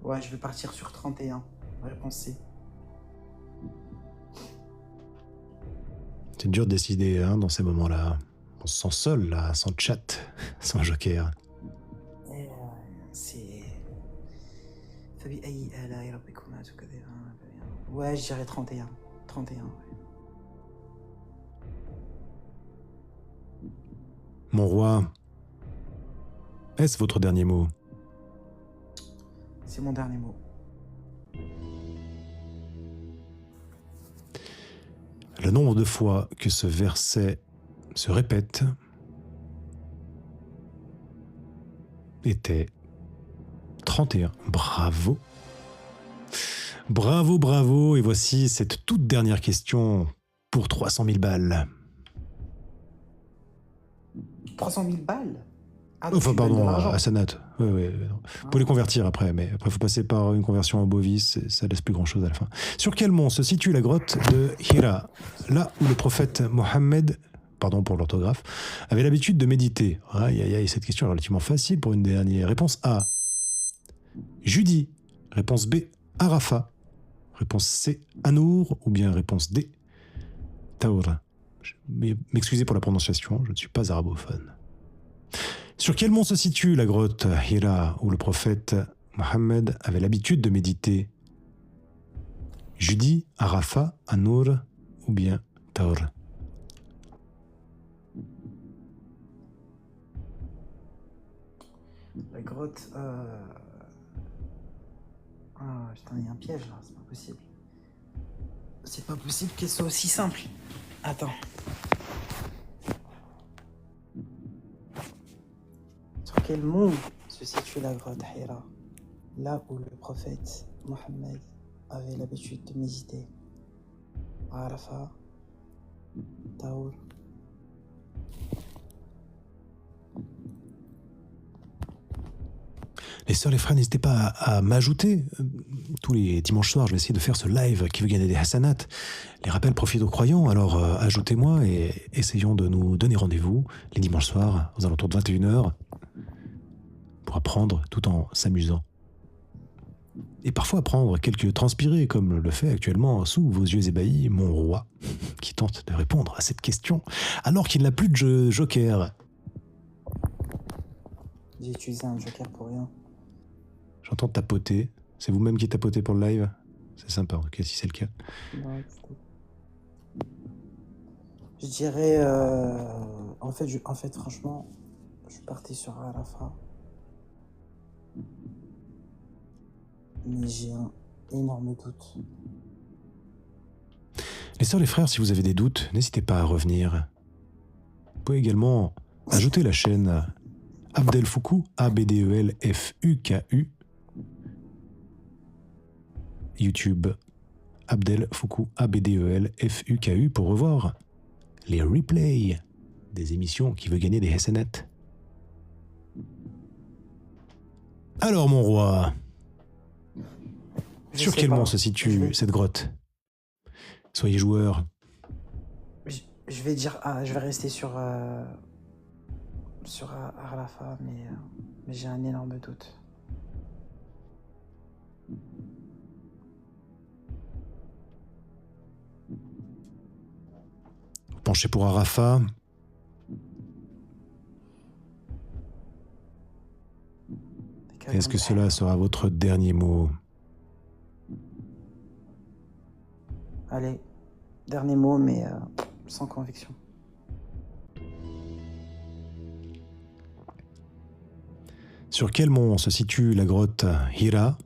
Ouais, je vais partir sur 31. Réponse C. C'est dur de décider hein, dans ces moments-là. On se sent seul, là, sans chat, sans joker. C'est... Ouais, je dirais 31. 31, ouais. Mon roi, est-ce votre dernier mot? C'est mon dernier mot. Le nombre de fois que ce verset se répète était 31. Bravo. Bravo, bravo. Et voici cette toute dernière question pour 300 000 balles. 300 000 balles? Enfin, pardon, Hassanat. Ouais, non. Vous pouvez les convertir après, mais après, il faut passer par une conversion en bovis, et ça laisse plus grand-chose à la fin. Sur quel mont se situe la grotte de Hira, là où le prophète Mohammed, pardon pour l'orthographe, avait l'habitude de méditer? Aïe, aïe, aïe, cette question est relativement facile pour une dernière. Réponse A, Judi. Réponse B, Arafat. Réponse C, Anour. Ou bien réponse D, Taour. M'excusez pour la prononciation, je ne suis pas arabophone. Sur quel mont se situe la grotte Hira où le prophète Mohammed avait l'habitude de méditer? Judi, Arafat, Anour ou bien Taour? La grotte... Ah putain, il y a un piège là, c'est pas possible. C'est pas possible qu'elle soit aussi simple. Attends. Sur quel mont se situe la grotte Hira, là où le prophète Mohammed avait l'habitude de méditer? Arafat, Taour. Les sœurs, les frères, n'hésitez pas à m'ajouter. Tous les dimanches soirs, je vais essayer de faire ce live qui veut gagner des Hassanat. Les rappels profitent aux croyants, alors ajoutez-moi et essayons de nous donner rendez-vous les dimanches soirs aux alentours de 21h pour apprendre tout en s'amusant. Et parfois apprendre quelques transpirés, comme le fait actuellement sous vos yeux ébahis mon roi, qui tente de répondre à cette question alors qu'il n'a plus de joker. J'ai utilisé un joker pour rien. J'entends tapoter. C'est vous-même qui tapotez pour le live? C'est sympa, ok, si c'est le cas. Ouais, je dirais... En fait, franchement, je suis parti sur Arafat. Mais j'ai un énorme doute. Les sœurs, les frères, si vous avez des doutes, n'hésitez pas à revenir. Vous pouvez également ajouter la chaîne Abdel Foukou, A-B-D-E-L-F-U-K-U. YouTube, Abdel Foukou, A-B-D-E-L-F-U-K-U, pour revoir les replays des émissions qui veulent gagner des Hassanat. Alors, mon roi, sur quel mont se situe cette grotte? Soyez joueur. Je vais dire... je vais rester sur Arafat, mais j'ai un énorme doute. Penchez pour Arafat. Est-ce que cela sera votre dernier mot? Allez, dernier mot, mais sans conviction. Sur quel mont se situe la grotte Hira,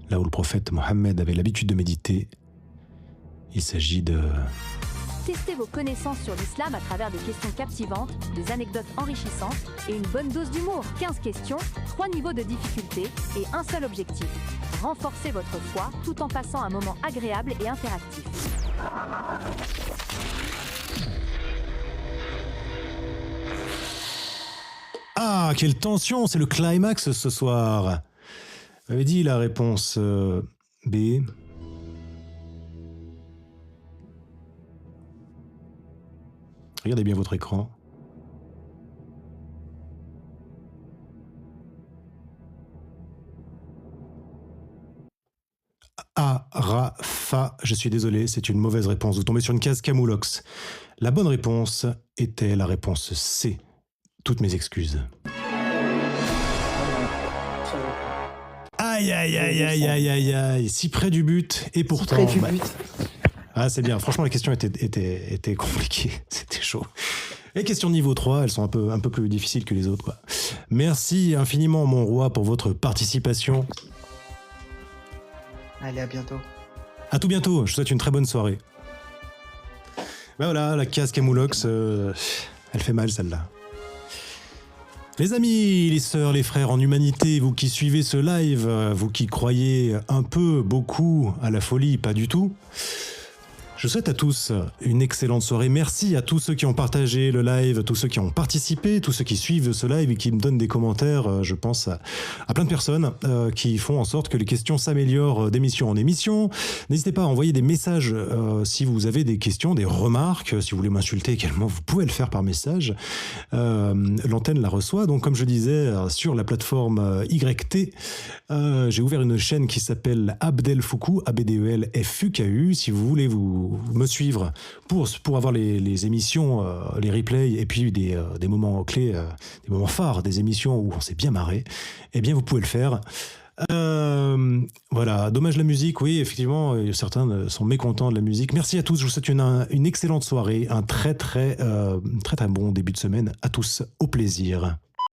là où le prophète Mohammed avait l'habitude de méditer? Il s'agit de... Testez vos connaissances sur l'islam à travers des questions captivantes, des anecdotes enrichissantes et une bonne dose d'humour. 15 questions, 3 niveaux de difficulté et un seul objectif. Renforcez votre foi tout en passant un moment agréable et interactif. Ah, quelle tension, c'est le climax ce soir. Vous avez dit la réponse B. Regardez bien votre écran. A, Ra, Fa, je suis désolé, c'est une mauvaise réponse. Vous tombez sur une case Camoulox. La bonne réponse était la réponse C. Toutes mes excuses. Aïe, aïe, aïe, aïe, aïe, aïe, aïe. Si près du but, et pourtant... Si près du but. Ah, c'est bien. Franchement, les questions étaient compliquées. C'était chaud. Les questions niveau 3, elles sont un peu plus difficiles que les autres, quoi. Merci infiniment, mon roi, pour votre participation. Allez, à bientôt. À tout bientôt. Je vous souhaite une très bonne soirée. Ben voilà, la case Camoulox, elle fait mal, celle-là. Les amis, les sœurs, les frères en humanité, vous qui suivez ce live, vous qui croyez un peu, beaucoup à la folie, pas du tout, je souhaite à tous une excellente soirée. Merci à tous ceux qui ont partagé le live, tous ceux qui ont participé, tous ceux qui suivent ce live et qui me donnent des commentaires. Je pense à plein de personnes qui font en sorte que les questions s'améliorent d'émission en émission. N'hésitez pas à envoyer des messages si vous avez des questions, des remarques. Si vous voulez m'insulter également, vous pouvez le faire par message. L'antenne la reçoit. Donc, comme je disais, sur la plateforme YT, j'ai ouvert une chaîne qui s'appelle Abdel Foucault, ABDELFUKU. Si vous voulez me suivre pour avoir les émissions, les replays et puis des moments clés, des moments phares des émissions où on s'est bien marré, eh bien vous pouvez le faire. Voilà, dommage la musique, oui, effectivement, certains sont mécontents de la musique. Merci à tous, je vous souhaite une excellente soirée, un très bon début de semaine à tous, au plaisir.